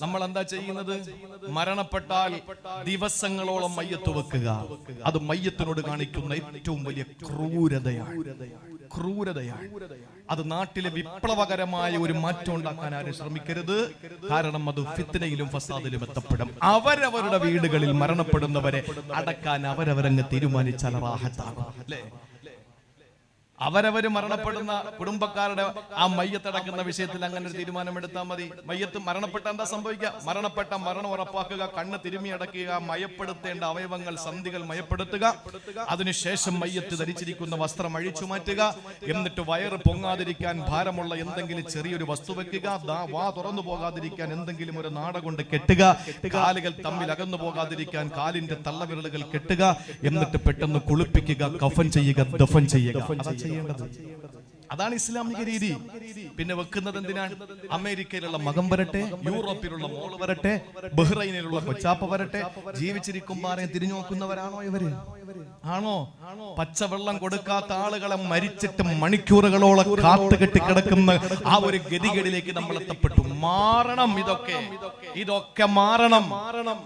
നമ്മൾ എന്താ ചെയ്യുന്നത്? മരണപ്പെട്ടാൽ ദിവസങ്ങളോളം മയ്യത്ത് വെക്കുക. അത് മയ്യത്തിനോട് കാണിക്കുന്ന ഏറ്റവും വലിയ ക്രൂരതയാണ്. അത് നാട്ടിലെ വിപ്ലവകരമായ ഒരു മാറ്റം ഉണ്ടാക്കാൻ ആരും ശ്രമിക്കരുത്. കാരണം അത് ഫിത്നയിലും ഫസാദിലും എത്തപ്പെടും. അവരവരുടെ വീടുകളിൽ മരണപ്പെടുന്നവരെ അടക്കാൻ അവരവരങ്ങ് തീരുമാനിച്ചാൽ റാഹത്താകും, അല്ലേ? അവരവര് മരണപ്പെടുന്ന കുടുംബക്കാരുടെ ആ മയ്യത്തടക്കുന്ന വിഷയത്തിൽ അങ്ങനെ ഒരു തീരുമാനമെടുത്താൽ മതി. മയ്യത്ത് മരണപ്പെട്ട എന്താ സംഭവിക്കുക? മരണപ്പെട്ട മരണം ഉറപ്പാക്കുക, കണ്ണ് തിരുമി അടക്കുക, മയപ്പെടുത്തേണ്ട അവയവങ്ങൾ സന്ധികൾ മയപ്പെടുത്തുക, അതിനുശേഷം മയ്യത്ത് ധരിച്ചിരിക്കുന്ന വസ്ത്രം അഴിച്ചു മാറ്റുക, എന്നിട്ട് വയറ് പൊങ്ങാതിരിക്കാൻ ഭാരമുള്ള എന്തെങ്കിലും ചെറിയൊരു വസ്തു വെക്കുക, വാ തുറന്നു പോകാതിരിക്കാൻ എന്തെങ്കിലും ഒരു നാട കൊണ്ട് കെട്ടുക, കാലുകൾ തമ്മിൽ അകന്നു പോകാതിരിക്കാൻ കാലിന്റെ തള്ളവിരലുകൾ കെട്ടുക, എന്നിട്ട് പെട്ടെന്ന് കുളിപ്പിക്കുക, കഫൻ ചെയ്യുക, ദഫൻ ചെയ്യുക. അതാണ് ഇസ്ലാമിക രീതി. പിന്നെ വെക്കുന്നത് എന്തിനാണ്? അമേരിക്കയിലുള്ള മകൻ വരട്ടെ, യൂറോപ്പിലുള്ള മോള് വരട്ടെ, ബഹ്റൈനിലുള്ള കൊച്ചാപ്പ വരട്ടെ, ജീവിച്ചിരിക്കുമ്പോൾ തിരിഞ്ഞു നോക്കുന്നവരാണോ ഇവര്? ആണോ? പച്ചവെള്ളം കൊടുക്കാത്ത ആളുകളെ മരിച്ചിട്ട് മണിക്കൂറുകളോളം കാത്തുകെട്ടി കിടക്കുന്ന ആ ഒരു ഗതികേടിലേക്ക് നമ്മൾ എത്തപ്പെട്ടു. മാറണം, ഇതൊക്കെ മാറണം.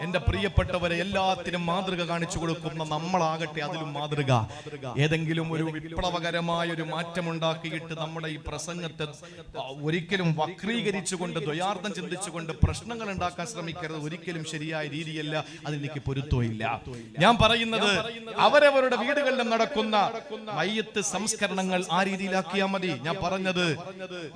എന്റെ പ്രിയപ്പെട്ടവരെ, എല്ലാത്തിനും മാതൃക കാണിച്ചു കൊടുക്കുന്ന നമ്മളാകട്ടെ അതിലും മാതൃക. ഏതെങ്കിലും ഒരു വിപ്ലവകരമായ ഒരു മാറ്റമുണ്ടാക്കിയിട്ട് നമ്മുടെ ഈ പ്രസംഗത്തെ ഒരിക്കലും വക്രീകരിച്ചുകൊണ്ട് ദ്വയാർത്ഥം ചിന്തിച്ചുകൊണ്ട് പ്രശ്നങ്ങൾ ഉണ്ടാക്കാൻ ശ്രമിക്കരുത്. ഒരിക്കലും ശരിയായ രീതിയല്ല, അതിലേക്ക് പൊരുത്തമില്ല. ഞാൻ പറയുന്നത് അവരവരുടെ വീടുകളിലും നടക്കുന്ന മയ്യത്ത് സംസ്കരണങ്ങൾ ആ രീതിയിലാക്കിയാൽ മതി. ഞാൻ പറഞ്ഞത്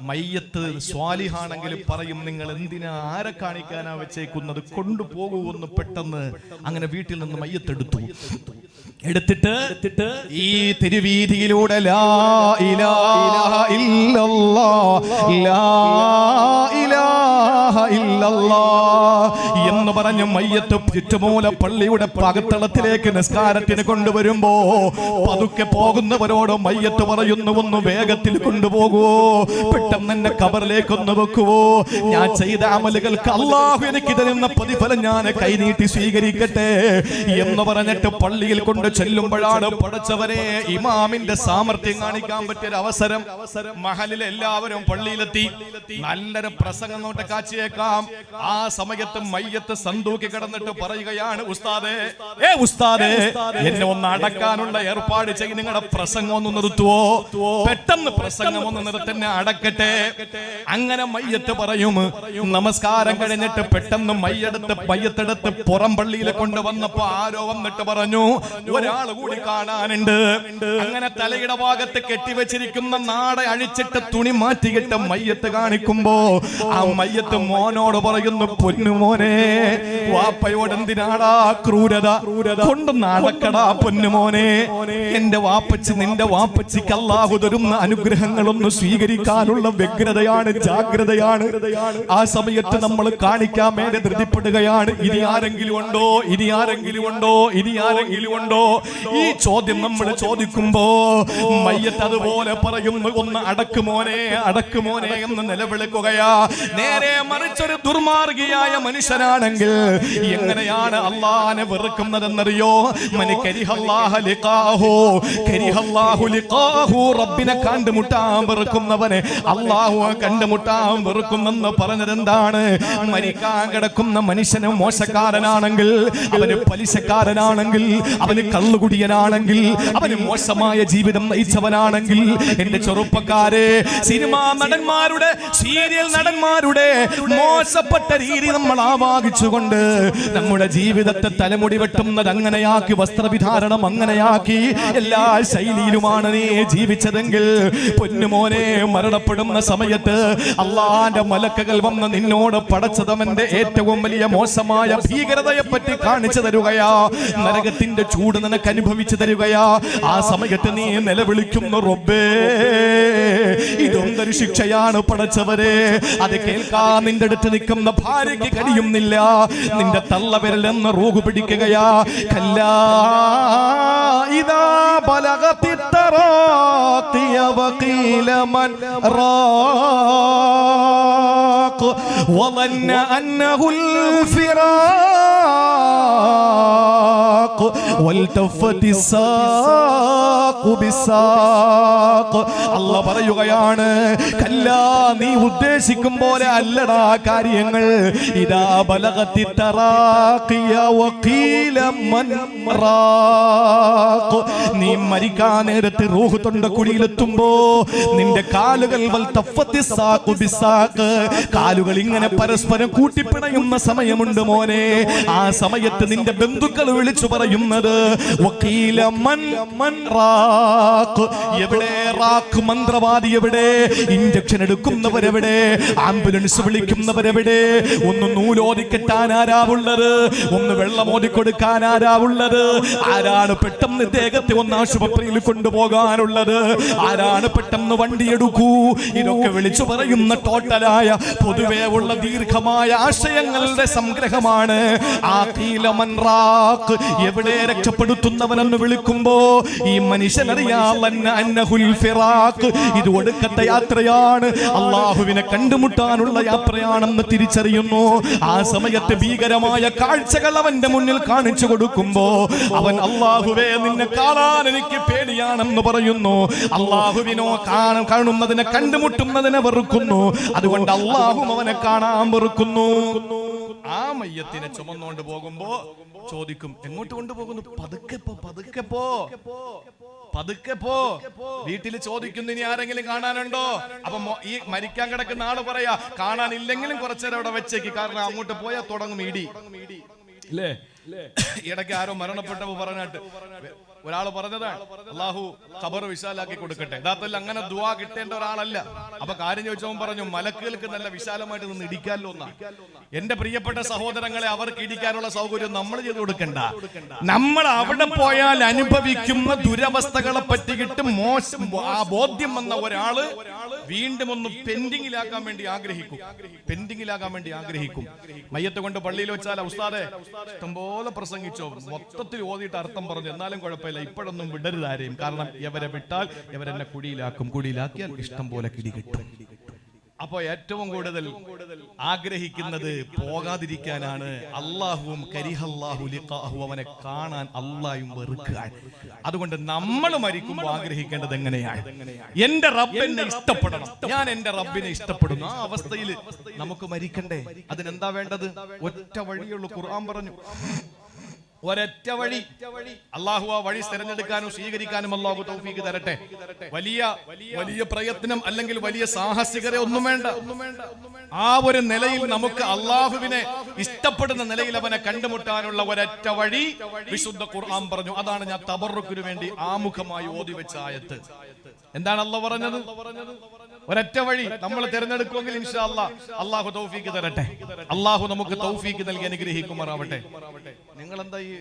മയ്യത്ത് സ്വാലിഹാണെങ്കിൽ പറയും, നിങ്ങൾ എന്തിനാ ആരെ കാണിക്കാനാ വെച്ചേക്കുന്നത്, കൊണ്ടുപോകുമെന്ന് പെട്ടെന്ന് അങ്ങനെ വീട്ടിൽ നിന്ന് മയ്യത്തെടുത്തു. എടുത്തിട്ട് ഈ തിരുവീതിയിലൂടെ ലാ ഇലാഹ ഇല്ലല്ലാഹ് ലാ ഇലാഹ ഇല്ലല്ലാഹ് എന്ന് പറഞ്ഞ് മയ്യത്ത് ചുറ്റുമൂല പള്ളിയുടെ പകത്തളത്തിലേക്ക് നിസ്കാരത്തിന് കൊണ്ടുവരുമ്പോ പതുക്കെ പോകുന്നവരോട് മയ്യത്ത് പറയുന്നു, ഒന്ന് വേഗത്തിൽ കൊണ്ടുപോകുവോ, പെട്ടെന്ന് എന്നെ ഖബറിലേക്ക് ഒന്ന് വെക്കുവോ, ഞാൻ ചെയ്ത അമലുകൾക്ക് അല്ലാഹു എനിക്ക് തരുന്ന പ്രതിഫലം ഞാൻ കൈനീട്ടി സ്വീകരിക്കട്ടെ എന്ന് പറഞ്ഞിട്ട് പള്ളിയിൽ കൊണ്ട് ചെല്ലുമ്പോഴാണ് പടച്ചവരെ ഇമാമിന്റെ സാമർത്ഥ്യം കാണിക്കാൻ പറ്റിയ അവസരം. മഹലിലെ എല്ലാവരും പള്ളിയിലെത്തി, നല്ലൊരു പ്രസംഗം നോട്ട് കാച്ചിയേക്കാം. ആ സമയത്ത് മയ്യത്ത് സന്തൂക്കി കിടന്നിട്ട് പറയുകയാണ്, ഉസ്താദേ എന്നെ ഒന്ന് അടക്കാനുള്ള ഏർപ്പാട് ചെയ്ത് നിങ്ങളുടെ പ്രസംഗം ഒന്ന് നിർത്തുവോ, പെട്ടെന്ന് പ്രസംഗം ഒന്ന് നിർത്തന്നെ അടക്കട്ടെ. അങ്ങനെ മയ്യത്ത് പറയും. നമസ്കാരം കഴിഞ്ഞിട്ട് പെട്ടെന്ന് മയ്യത്തെടുത്ത് പുറം പള്ളിയിൽ കൊണ്ടുവന്നപ്പോ ആരോ വന്നിട്ട് പറഞ്ഞു, ഒരാൾ കൂടി കാണാനുണ്ട്. അങ്ങനെ തലയുടെ ഭാഗത്ത് കെട്ടിവെച്ചിരിക്കുന്ന നാട അഴിച്ചിട്ട് തുണി മാറ്റിയിട്ട് മയ്യത്ത് കാണിക്കുമ്പോ ആ മയ്യത്ത് മോനോട് പറയുന്നു, പൊന്നുമോനെ, വാപ്പയോട് എന്തിനാടാ ക്രൂരത കൊണ്ട് നടക്കടാ പൊന്നുമോനെ, എന്റെ വാപ്പച്ചി നിന്റെ വാപ്പച്ചിക്ക് അല്ലാഹു തരുന്ന അനുഗ്രഹങ്ങളൊന്ന് സ്വീകരിക്കാനുള്ള വ്യഗ്രതയാണ്, ജാഗ്രതയാണ്. ആ സമയത്ത് നമ്മൾ കാണിക്കാൻ വേണ്ടി ധൃതിപ്പെടുകയാണ്. ഇനി ആരെങ്കിലും ഉണ്ടോ? ഈ ചോദ്യം നമ്മൾ ചോദിക്കുമ്പോ മയ്യത്ത് അതുപോലെ പറയുന്നു, ഒന്ന് അടക്കുമോനെ എന്ന് നിലവിളിക്കുകയാ. നേരെ മറിച്ചൊരു ദുർമാർഗിയായ മനുഷ്യനാണെങ്കിൽ എങ്ങനെയാണ് അല്ലാഹനെ വെറുക്കുന്നതെന്നറിയോ? റബ്ബിനെ കണ്ടുമുട്ടാൻ വെറുക്കുന്നവനെ അല്ലാഹു കണ്ടുമുട്ടാൻ വെറുക്കുന്നെന്ന് പറഞ്ഞതെന്താണ്? മരിക്കാൻ കിടക്കുന്ന മനുഷ്യന് മോശക്കാരനാണെങ്കിൽ, അവന് പലിശക്കാരനാണെങ്കിൽ, അവന് കള്ളുകുടിയനാണെങ്കിൽ, അവന് മോശമായ ജീവിതം നയിച്ചവനാണെങ്കിൽ, എന്റെ ചെറുപ്പക്കാരെ, സിനിമാ നടന്മാരുടെ, സീരിയൽ നടന്മാരുടെ മോശപ്പെട്ട രീതി നമ്മൾ ആവാഹിച്ചുകൊണ്ട് നമ്മുടെ ജീവിതത്തെ തലമുടി വെട്ടുന്നത് അങ്ങനെയാക്കി, വസ്ത്രവിധാരണം അങ്ങനെയാക്കി, എല്ലാ ശൈലിയിലുമാണ് നീ ജീവിച്ചതെങ്കിൽ പൊന്നുമോനെ, മരണപ്പെടുന്ന സമയത്ത് അള്ളാന്റെ മലക്കുകൾ വന്ന് നിന്നോട് പടച്ചതവന്റെ ഏറ്റവും വലിയ മോശമായ ഭീകരതയെ പറ്റി കാണിച്ചു തരുകയാ, നരകത്തിന്റെ ചൂട് നിനക്ക് അനുഭവിച്ചു തരുകയാ. ആ സമയത്ത് നീ നിലവിളിക്കുന്നു, റബ്ബേ ഇതൊന്നൊരു ശിക്ഷയാണ് പടച്ചവരെ. അത് കേൾക്കാൻ നിന്റെ അടുത്ത് നിൽക്കുന്ന ഭാര്യയ്ക്ക് കഴിയുന്നില്ല. നിന്റെ തള്ളവിരലെന്ന് റൂഹ് പിടിക്കുകയാ. കല്ലാ ഇദാ ബലഗതി തറാഖിയ വഖീല മൻ റാഖ വظن أنه الفراق അല്ലാഹു പറയുകയാണ്, കല്ലാ, നീ ഉദ്ദേശിക്കും പോലെ അല്ലടാ കാര്യങ്ങൾ. ഇദാ ബലഗത്തി തറാഖിയ വഖീല മൻ റാഖ്. നീ മരിക്കാൻ നേരത്ത് റൂഹ് തൊണ്ടക്കുഴിയിലെത്തുമ്പോ നിന്റെ കാലുകൾ കാലുകൾ ഇങ്ങനെ പരസ്പരം കൂട്ടിപ്പിണയുന്ന സമയമുണ്ട് മോനെ. ആ സമയത്ത് നിന്റെ ബന്ധുക്കൾ വിളിച്ചു പറയുന്നത് വഖീല മൻ റാഖ്. എവിടെ റാഖ്? മന്ത്രവാദി എവിടെ? ഇഞ്ചക്ഷൻ എടുക്കുന്നവരെവിടെ? ആംബുലൻസ് വിളിക്കുന്നവരെവിടെ? ഒന്ന് നൂലോതി കെട്ടാൻ ആരാവുള്ളത്? ഒന്ന് വെള്ളമോതി കൊടുക്കാൻ ആരാവുള്ളത്? ആരാണ് പെട്ടെന്ന് ദേഹത്തെ ഒന്ന് ആശുപത്രിയിൽ കൊണ്ടുപോകാനുള്ളത്? ആരാണ് പെട്ടെന്ന് വണ്ടിയെടുക്കൂ? ഇതൊക്കെ വിളിച്ചു പറയുന്ന ടോട്ടലായ പൊതുവേ ഉള്ള ദീർഘമായ ആശയങ്ങളുടെ സംഗ്രഹമാണ് എവിടെ രക്ഷപ്പെടുത്തുന്നവനെന്ന് വിളിക്കുമ്പോ ഈ മനുഷ്യനറിയാഹുൽ, ഇത് ഒടുക്കത്തെ യാത്രയാണ്, അള്ളാഹുവിനെ കണ്ടുമുട്ടാനുള്ള യാത്രയാണെന്ന് തിരിച്ചറിയുന്നു. ആ സമയത്ത് ഭീകരമായ കാഴ്ചകൾ അവന്റെ മുന്നിൽ കാണിച്ചു കൊടുക്കുമ്പോ അവൻ അള്ളാഹുവേ, നിന്നെ കാണാൻ എനിക്ക് പേടിയാണെന്ന് പറയുന്നു. അള്ളാഹുവിനോ കാണുന്നതിനെ കണ്ടുമുട്ടുന്നതിനെ വെറുക്കുന്നു. അതുകൊണ്ട് അള്ളാഹു അവനെ കാണാൻ വെറുക്കുന്നു. ആ മയ്യത്തിനെ ചുമന്നുകൊണ്ട് പോകുമ്പോ ചോദിക്കും, എങ്ങോട്ട് കൊണ്ടുപോകുന്നു? പതുക്കെ പോ. വീട്ടിൽ ചോദിക്കുന്നു, ഇനി ആരെങ്കിലും കാണാനുണ്ടോ? അപ്പൊ ഈ മരിക്കാൻ കിടക്കുന്ന ആള് പറയാ, കാണാനില്ലെങ്കിലും കുറച്ചേരം അവിടെ വെച്ചേക്ക്, കാരണം അങ്ങോട്ട് പോയാൽ തുടങ്ങും ഇടി. ഇല്ലേ? ഇടയ്ക്ക് ആരോ മരണപ്പെട്ടപ്പോ പറഞ്ഞിട്ട് ഒരാള് പറഞ്ഞതാണ്, അള്ളാഹു ഖബർ വിശാലാക്കി കൊടുക്കട്ടെ. യഥാർത്ഥത്തിൽ അങ്ങനെ ദുആ കിട്ടേണ്ട ഒരാളല്ല. അപ്പൊ കാര്യം ചോദിച്ചവൻ പറഞ്ഞു, മലക്കുകൾക്ക് നല്ല വിശാലമായിട്ട് നിന്ന് ഇടിക്കാമല്ലോ എന്നാ. എന്റെ പ്രിയപ്പെട്ട സഹോദരങ്ങളെ, അവർക്ക് ഇടിക്കാനുള്ള സൗകര്യം നമ്മൾ ചെയ്തു കൊടുക്കണ്ട. നമ്മൾ അവിടെ പോയാൽ അനുഭവിക്കുന്ന ദുരവസ്ഥകളെ പറ്റിയിട്ട് മോശം ബോധ്യം വന്ന ഒരാള് വീണ്ടും ഒന്ന് പെൻഡിങ്ങിലാക്കാൻ വേണ്ടി ആഗ്രഹിക്കും. മയ്യത്ത് കൊണ്ട് പള്ളിയിൽ വെച്ചാൽ ഉസ്താദെ ഇഷ്ടംപോലെ പ്രസംഗിച്ചോ, മൊത്തത്തിൽ ഓതിയിട്ട് അർത്ഥം പറഞ്ഞു, എന്നാലും കുഴപ്പമില്ല, ഇപ്പോഴൊന്നും വിടരുതാരെയും. കാരണം ഇവരെ വിട്ടാൽ ഇവരെന്നെ കുഴിയിലാക്കിയാൽ ഇഷ്ടം പോലെ കിടി കിട്ടും. അപ്പൊ ഏറ്റവും കൂടുതൽ ആഗ്രഹിക്കുന്നത് പോകാതിരിക്കാനാണ്. അല്ലാഹുവും കരിഹല്ലാഹു ലിഖാഹു, അവനെ കാണാൻ അല്ലാഹും വെറുക്കുകയാണ്. അതുകൊണ്ട് നമ്മൾ മരിക്കുമ്പോൾ ആഗ്രഹിക്കേണ്ടത് എങ്ങനെയാണ്? എന്റെ റബ്ബിനെ ഇഷ്ടപ്പെടണം, ഞാൻ എന്റെ റബ്ബിനെ ഇഷ്ടപ്പെടുന്നു. ആ അവസ്ഥയിൽ നമുക്ക് മരിക്കണ്ടേ? അതിനെന്താ വേണ്ടത്? ഒറ്റ വഴിയുള്ളൂ. ഖുർആൻ പറഞ്ഞു, ഒരൊറ്റ വഴി. അള്ളാഹു ആ വഴി തിരഞ്ഞെടുക്കാനും സ്വീകരിക്കാനും അള്ളാഹു തൗഫീഖ് തരട്ടെ. വലിയ പ്രയത്നം അല്ലെങ്കിൽ വലിയ സാഹസികത ഒന്നും വേണ്ട. ആ ഒരു നിലയിൽ നമുക്ക് അള്ളാഹുവിനെ ഇഷ്ടപ്പെടുന്ന നിലയിൽ അവനെ കണ്ടുമുട്ടാനുള്ള ഒരൊറ്റ വഴി വിശുദ്ധ ഖുർആൻ പറഞ്ഞു. അതാണ് ഞാൻ തബറുക്കിനു വേണ്ടി ആമുഖമായി ഓതി വെച്ച ആയത്ത്. എന്താണ് അള്ളാഹു പറഞ്ഞത്? ഒരൊറ്റ വഴി നമ്മൾ തിരഞ്ഞെടുക്കുമെങ്കിൽ ഇൻഷാ അല്ലാഹ് അള്ളാഹു തൗഫീഖ് തരട്ടെ. അള്ളാഹു നമുക്ക് തൗഫീഖ് നൽകി അനുഗ്രഹിക്കുമാറാവട്ടെ. നിങ്ങൾ എന്താ ഈ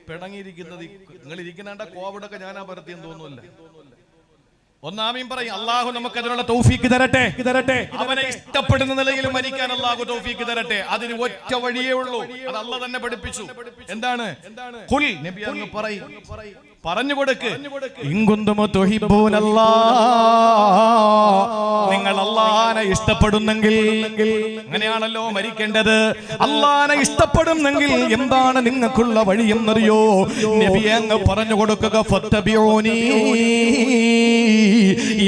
പിണങ്ങിയിരിക്കുന്നത്? നിങ്ങൾ ഇരിക്കണ കോവിഡൊക്കെ ഞാനാ പരത്തിയെന്ന് തോന്നുന്നില്ല. ഒന്നാമീൻ പറയും, അള്ളാഹു നമുക്ക് അതിനുള്ള തൗഫീഖ് തരട്ടെ. അവനെ ഇഷ്ടപ്പെടുന്ന നിലയിൽ മരിക്കാൻ അള്ളാഹു തൗഫീഖ് തരട്ടെ. അതിന് ഒറ്റ വഴിയേ ഉള്ളൂ. അത് അള്ളാഹ് തന്നെ പഠിപ്പിച്ചു. എന്താണ്? ഖുൽ, നബി അങ്ങ് പറയും, പറഞ്ഞു കൊടുക്ക്, നിങ്ങൾ അള്ളാഹനെ ഇഷ്ടപ്പെടുന്നെങ്കിൽ, അങ്ങനെയാണല്ലോ മരിക്കേണ്ടത്. അള്ളാഹനെ ഇഷ്ടപ്പെടുന്നെങ്കിൽ എന്താണ് നിങ്ങൾക്കുള്ള വഴി എന്നറിയോ? നബിയെ അങ്ങ് പറഞ്ഞു കൊടുക്കുക, ഫത്തബിഊനി,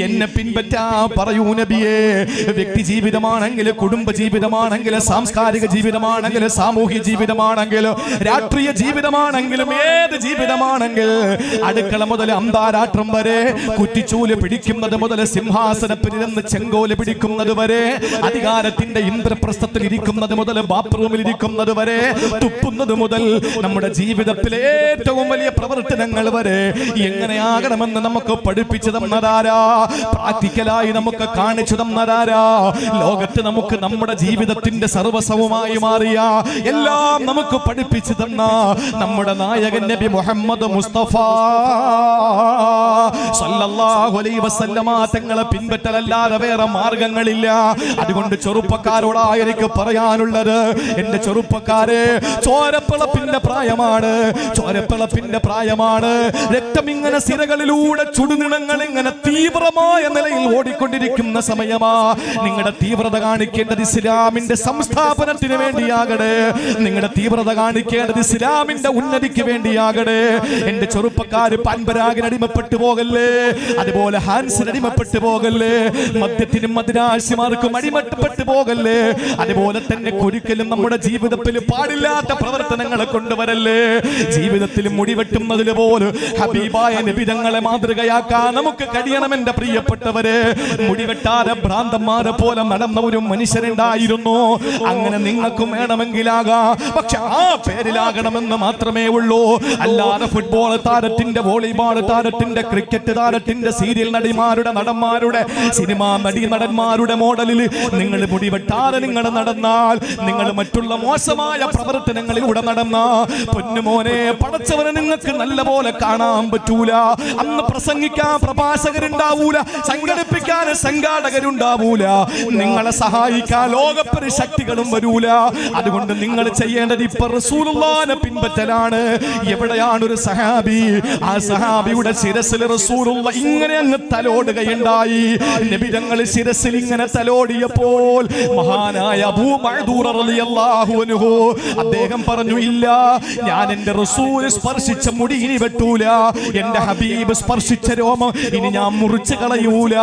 എന്നെ പിൻപറ്റാ പറയൂ നബിയെ. വ്യക്തി ജീവിതമാണെങ്കിൽ, കുടുംബ ജീവിതമാണെങ്കിൽ, സാംസ്കാരിക ജീവിതമാണെങ്കിൽ, സാമൂഹ്യ ജീവിതമാണെങ്കിൽ, രാഷ്ട്രീയ ജീവിതമാണെങ്കിലും, ഏത് ജീവിതമാണെങ്കിൽ, അടുക്കള മുതൽ അന്താരാഷ്ട്രം വരെ, കുറ്റിച്ചൂല് പിടിക്കുന്നത് മുതൽ സിംഹാസനത്തിലിരുന്ന് ചെങ്കോല് പിടിക്കുന്നത് വരെ, അധികാരത്തിന്റെ ഇന്ദ്രപ്രസ്ഥത്തിൽ ഇരിക്കുന്നത് മുതൽ ബാത്റൂമിൽ ഇരിക്കുന്നത് വരെ, തുപ്പുന്നത് മുതൽ നമ്മുടെ ജീവിതത്തിലെ ഏറ്റവും വലിയ പ്രവർത്തനങ്ങൾ വരെ എങ്ങനെയാകണമെന്ന് നമുക്ക് പഠിപ്പിച്ചു തന്നതാരാ? പ്രാക്ടിക്കലായി നമുക്ക് കാണിച്ചു തന്നതാരാ? ലോകത്ത് നമുക്ക് നമ്മുടെ ജീവിതത്തിന്റെ സർവസ്വമായി മാറിയ എല്ലാം നമുക്ക് പഠിപ്പിച്ചു തന്ന നമ്മുടെ നായകൻ നബി മുഹമ്മദ് മുസ്തഫ സല്ലല്ലാഹു അലൈഹി വസല്ലമ തങ്ങളെ പിൻപറ്റലല്ലാതെ വേറെ മാർഗങ്ങളില്ല. അതുകൊണ്ട് ചെറുപ്പക്കാരോടായി എനിക്ക് പറയാനുള്ളത്, എന്റെ ചെറുപ്പക്കാരെ, ചോരപ്പിളപ്പിന്റെ പ്രായമാണ്, ചോരപ്പിളപ്പിന്റെ പ്രായമാണ്. രക്തം ഇങ്ങനെ സിരകളിലൂടെ ചുടുനിണങ്ങൾ ഇങ്ങനെ തീവ്രമായ നിലയിൽ ഓടിക്കൊണ്ടിരിക്കുന്ന സമയമാ. നിങ്ങളുടെ തീവ്രത കാണിക്കേണ്ടത് ഇസ്ലാമിന്റെ സംസ്ഥാപനത്തിന് വേണ്ടിയാകട്ടെ, നിങ്ങളുടെ തീവ്രത കാണിക്കേണ്ടത് ഇസ്ലാമിന്റെ ഉന്നതിക്ക് വേണ്ടിയാകട്ടെ. എന്റെ ചെറുപ്പക്കാര് പാൻപരാഗിന് അടിമപ്പെട്ടു പോകല്ലേ, അതുപോലെ ഹാൻസിന് അടിമപ്പെട്ടു പോകല്ലേ, മദ്യത്തിനും മദിരാശിമാർക്കും അടിമപ്പെട്ടു പോകല്ലേ, അതുപോലെ തന്നെ ഒരിക്കലും നമ്മുടെ ജീവിതത്തിൽ പാടില്ലാത്ത പ്രവർത്തനങ്ങളെ കൊണ്ടുവരല്ലേ. ജീവിതത്തിൽ മുടിവെട്ടുന്നതിന് പോലും ഹബീബായ നബി തങ്ങളെ മാതൃകയാക്കാൻ നമുക്ക് കഴിയണം. എന്റെ പ്രിയപ്പെട്ടവരെ, മുടിവെട്ടാതെ ഭ്രാന്തന്മാരെ പോലെ നടന്ന ഒരു മനുഷ്യനുണ്ടായിരുന്നു. അങ്ങനെ നിങ്ങൾക്കും വേണമെങ്കിലാകാം, പക്ഷെ ആ പേരിലാകണമെന്ന് മാത്രമേ ഉള്ളൂ. അല്ലാതെ ഫുട്ബോൾ താരത്തിന്റെ, വോളിബോൾ താരത്തിന്റെ, ക്രിക്കറ്റ് താരത്തിന്റെ, സീരിയൽ നടിമാരുടെ, നടന്മാരുടെ, സിനിമാ നടന്മാരുടെ മോഡലിൽ നിങ്ങൾ മുടിവെട്ടാതെ നിങ്ങൾ നടന്നാൽ, നിങ്ങൾ മറ്റുള്ള മോശമായ പ്രവർത്തനങ്ങളിലൂടെ നടന്ന പൊന്നുമോനെ, പടച്ചവനെ നിങ്ങൾക്ക് നല്ല പോലെ കാണാൻ പറ്റൂല. അന്ന് പ്രസംഗിക്കാൻ പ്രഭാഷകരുണ്ടാവൂല, സംഘടിപ്പിക്കാൻ സംഘാടകരുണ്ടാവൂല, നിങ്ങളെ സഹായിക്കാൻ ലോകപ്പരി ശക്തികളും വരൂല. അതുകൊണ്ട് നിങ്ങൾ ചെയ്യേണ്ടത് ഇപ്പൊ റസൂലുള്ളാഹിനെ പിൻപറ്റലാണ്. എവിടെയാണ് ഒരു സഹാബി, ആ സഹാബിയുടെ ശിരസിൽ റസൂലുള്ള ഇങ്ങനെ അങ്ങ് തലോടുകയുണ്ടായി. നബി തങ്ങൾ ശിരസിൽ ഇങ്ങനെ തലോടിയപ്പോൾ മഹാനായ അബൂ മഅ്ദൂർ റളിയല്ലാഹു അൻഹു അദ്ദേഹം പറഞ്ഞു, ഇല്ല, ഞാൻ എന്റെ റസൂൽ സ്പർശിച്ച മുടി ഇനി വെട്ടൂല, എന്റെ ഹബീബ് സ്പർശിച്ച രോമം ഇനി ഞാൻ മുറിച്ച് കളയൂല.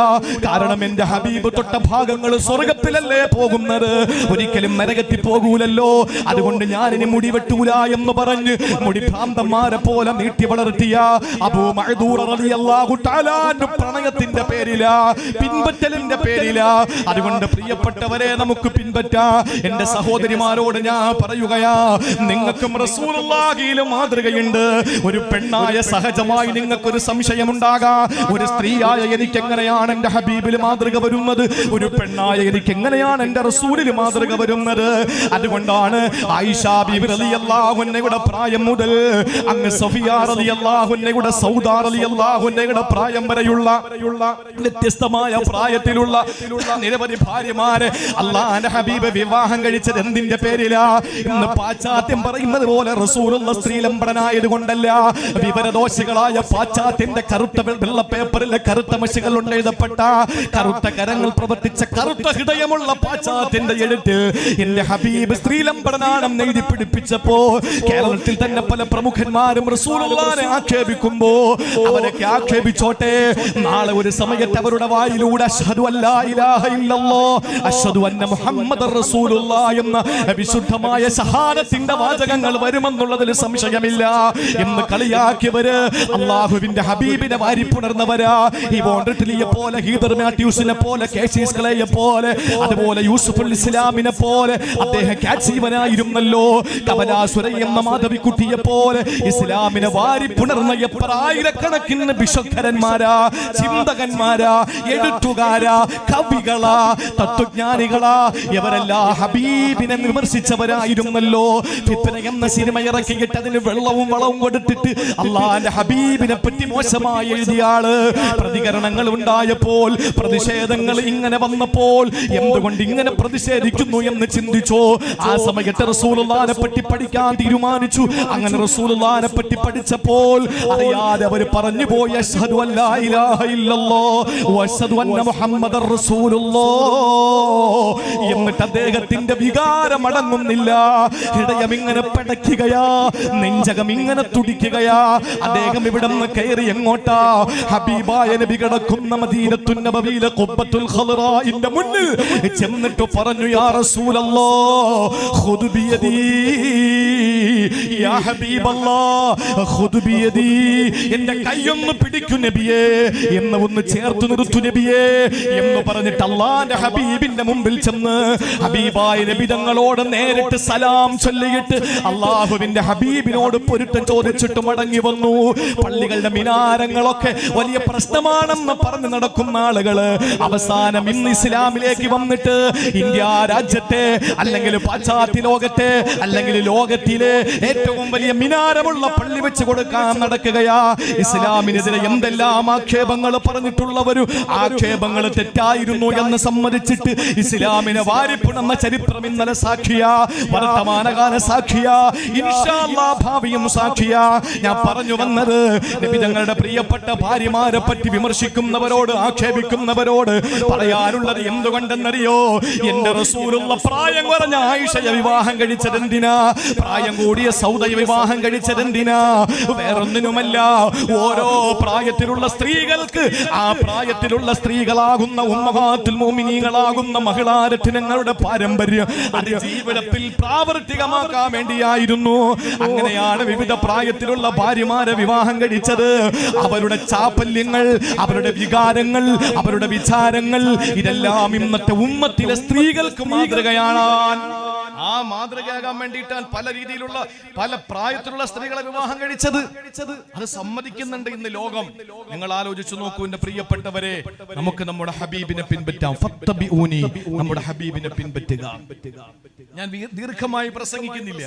കാരണം എന്റെ ഹബീബ് തൊട്ട ഭാഗങ്ങൾ സ്വർഗത്തിലല്ലേ പോകുന്നത്, ഒരിക്കലും നരകത്തിൽ പോകൂലല്ലോ. അതുകൊണ്ട് ഞാൻ ഇനി മുടി വെട്ടൂല എന്ന് പറഞ്ഞ് മുടി ഭ്രാന്തന്മാരെ പോലെ നീട്ടി വളർത്തിയ അബൂ മഅ്ദൂർ റളിയല്ലാഹു തആല പ്രണയത്തിന്റെ പേരിലാ, പിൻപറ്റലിന്റെ പേരിലാ. അതുകൊണ്ട് പ്രിയപ്പെട്ടവരെ, നമുക്ക് പിൻപറ്റാ. എന്റെ സഹോദരിമാരോട് ഞാൻ പറയുകയാ, നിങ്ങൾക്കും റസൂലുള്ളാഹിയിൽ മാതൃകയുണ്ട്. ഒരു പെണ്ണായ സഹജമായി നിങ്ങൾക്കൊരു സംശയമുണ്ടാകാം, ഒരു സ്ത്രീയായ എനിക്ക് എങ്ങനെയാണ് എന്റെ ഹബീബിൽ മാതൃക വരുന്നത്, ഒരു പെണ്ണായ എനിക്ക് എങ്ങനെയാണ് എന്റെ റസൂലിൽ മാതൃക വരുന്നത്. അതുകൊണ്ടാണ് ആയിഷ ബീബി റളിയല്ലാഹു അൻഹയുടെ പ്രായം മുതൽ അങ്ങ് സഫിയ റളിയല്ലാഹു അൻഹയുടെ, സൗദ റളിയല്ലാഹു അൻഹയുടെ പ്രായം വരെയുള്ള വ്യത്യസ്തമായ പ്രായത്തിലുള്ള നിരവധി ഭാര്യമാരെ അല്ലാഹുവിന്റെ ഹബീബ് വിവാഹം കഴിച്ചത് എന്തിന്റെ പേരിലാ? ഇന്ന് പാശ്ചാത്യം പറയുന്നത് പോലെ റസൂലുള്ള സ്ത്രീലംബടനായത് കൊണ്ടല്ല. വിവരദോഷികളായ പാശ്ചാത്യന്റെ കറുത്ത വെള്ള പേപ്പറിലെ കറുത്ത മഷികൾ കൊണ്ട് എഴുതപ്പെട്ട, കറുത്ത കരങ്ങൾ പ്രവർത്തിച്ച, കറുത്ത ഹൃദയമുള്ള പാശ്ചാത്യന്റെ എഴുത്തിൽ എന്റെ ഹബീബ് സ്ത്രീലംബടനാണെന്ന് എഴുതി പിടിപ്പിച്ചപ്പോ കേരളത്തിൽ തന്നെ പല പ്രമുഖന്മാരും റസൂലുള്ളാഹിനെ ആക്ഷേപിക്കുമ്പോ അവരൊക്കെ ആക്ഷേപിച്ചോട്ടെ. നാളെ ഒരു സമയത്ത് അവരുടെ വായിലൂടെ അശ്ഹദു അല്ലാ ഇലാഹ ഇല്ലല്ലാഹ് അശ്ഹദു അന്ന മുഹമ്മദർ റസൂലുള്ളാഹ് എന്ന വിശുദ്ധമായ ഷഹാദത്തിന്റെ വാചകങ്ങൾ വരുമെന്നുള്ളതിൽ സംശയമില്ല. എന്ന് കളിയാക്കിയവര് അല്ലാഹുവിന്റെ ഹബീബിനെ വാരിപ്പുണർന്നവരാ. ഈ വോണ്ടർട്ടിലിയെ പോലെ, ഹീദർ മാത്യൂസിനെ പോലെ, കേസീസ് ക്ലേയെ പോലെ, അതുപോലെ യൂസുഫുൽ ഇസ്ലാമിനെ പോലെ അദ്ദേഹം കാറ്റ്സീവനായിരുന്നല്ലോ. കമലാസുര എന്ന മാധവിക്കുട്ടിയെ പോലെ ഇസ്ലാമിനെ വാരിപ്പുണർന്ന എപ്രായിരക്കണക്കിന് വിശ്വധരന്മാരാ, ചിന്തകന്മാരാ, എഴുത്തുകാരാ, കവികളാ, തത്വജ്ഞാനികളാ, ഇവരെല്ലാം ഹബീബിനെ വിമർശിച്ചവരായിരുന്നല്ലോ. ഫിത്ന എന്ന സിനിമ ഇറക്കിയിട്ട് അതിന് വെള്ളവും വളവും കൊടുത്തിട്ട് അള്ളാന്റെ ഹബീബിനെ പറ്റി മോശമായി എഴുതിയ ആള്. പ്രതികരണങ്ങൾ ഉണ്ടായപ്പോൾ, പ്രതിഷേധങ്ങൾ ഇങ്ങനെ വന്നപ്പോൾ എന്തുകൊണ്ട് ഇങ്ങനെ പ്രതിഷേധിക്കുന്നു എന്ന് ചിന്തിച്ചോ. ആ സമയത്ത് റസൂലുള്ളാഹിനെ പറ്റി പഠിക്കാൻ തീരുമാനിച്ചു. അങ്ങനെ റസൂലുള്ളാഹിനെ പറ്റി പഠിച്ചപ്പോൾ അറിയാതെ അവർ പറഞ്ഞു പോയി, അശ്ഹദു അല്ലാ ഇലാഹ ഇല്ലല്ലാഹ് വഅശ്ഹദു അന്ന മുഹമ്മദർ റസൂലുള്ളാഹ്. എന്നിട്ട് അദ്ദേഹത്തിന്റെ വികാരം അടങ്ങുന്നില്ല. ഹൃദയം ഇങ്ങനെ പടയ്ക്കുകയാ, നെഞ്ചകം ഇങ്ങനെ തുടിക്കുകയാ. അദ്ദേഹം ഇവിടെ നിന്ന് കയറി എങ്ങോട്ടാ? ഹബീബായ നബി കിടക്കുന്ന മദീനത്തുൻ നബവിയിലെ ഖുബ്ബത്തുൽ ഖളറാഇന്റെ മുന്നിൽ ചെന്നിട്ട് പറഞ്ഞു, യാ റസൂലല്ലാഹ് ഖുദ് ബിയദി യാ ഹബീബല്ലാഹ് ഖുദ് ബിയദി, എന്റെ കൈയൊന്ന് പിടിക്കൂ നബിയേ, എന്ന് ഒന്ന് ചേർത്ത് നിർത്തു നബിയേ എന്ന് പറഞ്ഞിട്ട് അല്ലാഹുവിന്റെ ഹബീബിന്റെ മുമ്പിൽ ചെന്ന് ഹബീബായ നബി തങ്ങളോട് നേരിട്ട് സലാം ചൊല്ലിയിട്ട് അള്ളാഹുവിന്റെ ഹബീബിനോട് പൊരുത്തം ചോദിച്ചിട്ട് മടങ്ങി വന്നു. പള്ളികളുടെ മിനാരങ്ങളൊക്കെ വലിയ പ്രശ്നമാണെന്ന് പറഞ്ഞു നടക്കുന്ന ആളുകള് അവസാനം ഇന്ന് ഇസ്ലാമിലേക്ക് വന്നിട്ട് ഇന്ത്യ രാജ്യത്തെ അല്ലെങ്കിൽ പാശ്ചാത്യ ലോകത്തെ അല്ലെങ്കിൽ ലോകത്തിലെ ഏറ്റവും വലിയ മിനാരമുള്ള പള്ളി വെച്ച് കൊടുക്കാൻ നടക്കുകയാ. ഇസ്ലാമിനെതിരെ എന്തെല്ലാം ആക്ഷേപങ്ങൾ പറഞ്ഞിട്ടുള്ളവരും ആക്ഷേപങ്ങൾ തെറ്റായിരുന്നു എന്ന് സമ്മതിച്ചിട്ട് ഇസ്ലാമിനെ വാരിപ്പുണർന്ന ചരിത്രം ഇന്നലെ സാക്ഷിയാ, വർത്തമാനകാല സാക്ഷിയാ, ഇൻഷാ അല്ലാഹ് ഭാവിയും സാക്ഷിയാ. ഞാൻ പറഞ്ഞു വന്നത് നബി തങ്ങളുടെ പ്രിയപ്പെട്ട ഭാര്യമാരെ പറ്റി വിമർശിക്കുന്നവരോട് ആക്ഷേപിക്കുന്നവരോട് പറയാനുള്ളത് എന്തുകൊണ്ടെന്നറിയോ? എന്റെ റസൂലുള്ള പ്രായം കുറഞ്ഞ ആയിഷയെ വിവാഹം കഴിച്ചതെന്തിനാ? പ്രായം കൂടിയ സൗദയെ വിവാഹം കഴിച്ചതെന്തിനാ? വേറൊന്നിനുമല്ല. ഓരോ പ്രായത്തിലുള്ള സ്ത്രീകൾക്ക് ആ പ്രായത്തിലുള്ള സ്ത്രീകളാകുന്ന ഉമ്മഹാത്തുൽ മുഅ്മിനീങ്ങളാകുന്ന മഹിളാരത്നങ്ങളുടെ പാരമ്പര്യം അത് ജീവിതത്തിൽ പ്രാവർത്തികമാക്കാൻ വേണ്ടിയായിരുന്നു. അങ്ങനെയാണ് വിവിധ പ്രായത്തിലുള്ള ഭാര്യമാരെ വിവാഹം കഴിച്ചത്. അവരുടെ ചാപല്യങ്ങൾ, അവരുടെ വികാരങ്ങൾ, അവരുടെ വിചാരങ്ങൾ ഇതെല്ലാം ഇന്നത്തെ ഉമ്മത്തിലെ സ്ത്രീകൾക്ക് മാതൃകയാണ്. ആ മാതൃകയാകാൻ വേണ്ടിയിട്ടാണ് പല രീതിയിലുള്ള പല പ്രായത്തിലുള്ള സ്ത്രീകളെ വിവാഹം കഴിച്ചത്. അത് സമ്മതിക്കുന്നുണ്ട് ഇന്ന് ലോകം. നിങ്ങൾ ആലോചിച്ചു നോക്കൂ എന്റെ പ്രിയപ്പെട്ടവരെ, നമുക്ക് നമ്മുടെ ഹബീബിനെ പിൻപറ്റാം. ഫത്തബിഊനി, നമ്മുടെ ഹബീബിനെ പിൻപറ്റുക. ഞാൻ ദീർഘമായി പ്രസംഗിക്കുന്നില്ല.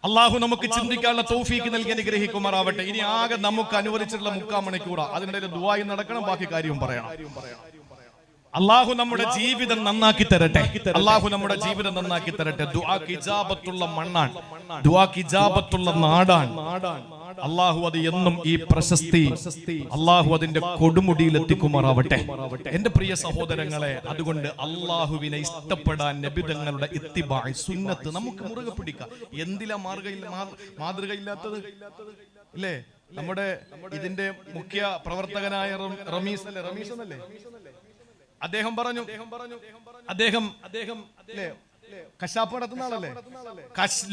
അള്ളാഹു നമുക്ക് ചിന്തിക്കാനുള്ള തൗഫീക്ക് നൽകി അനുഗ്രഹിക്കുമാറാവട്ടെ. ഇനി ആകെ നമുക്ക് അനുവദിച്ചിട്ടുള്ള 3/4 മണിക്കൂറാ. അതിനിടയിൽ ദുആയും നടക്കണം, ബാക്കി കാര്യവും പറയണം. അള്ളാഹു നമ്മുടെ ജീവിതം നന്നാക്കി തരട്ടെ. അള്ളാഹു നമ്മുടെ ജീവിതം നന്നാക്കി തരട്ടെ. ദുആക്ക് ഇജാബത്തുള്ള മണ്ണാണ്, ദുആക്ക് ഇജാബത്തുള്ള നാടാണ്. അള്ളാഹു അത് എന്നും ഈ പ്രശസ്തി അള്ളാഹു അതിന്റെ കൊടുമുടിയിൽ എത്തിക്കുമാറാവട്ടെ. എന്റെ പ്രിയ സഹോദരങ്ങളെ, അതുകൊണ്ട് അള്ളാഹുവിനെ ഇഷ്ടപ്പെടാൻ നബിതങ്ങളുടെ ഇത്തിബാഅ് സുന്നത്ത് നമുക്ക് മുറുകെ പിടിക്കാം. എന്തിലാ മാതൃകയില്ലാത്തത്? ഇല്ലേ? നമ്മുടെ ഇതിന്റെ മുഖ്യ പ്രവർത്തകനായ റമീസ് എന്നല്ലേ അദ്ദേഹം പറഞ്ഞു, അദ്ദേഹം കശാപ്പ് നടത്തുന്ന ആളല്ലേ?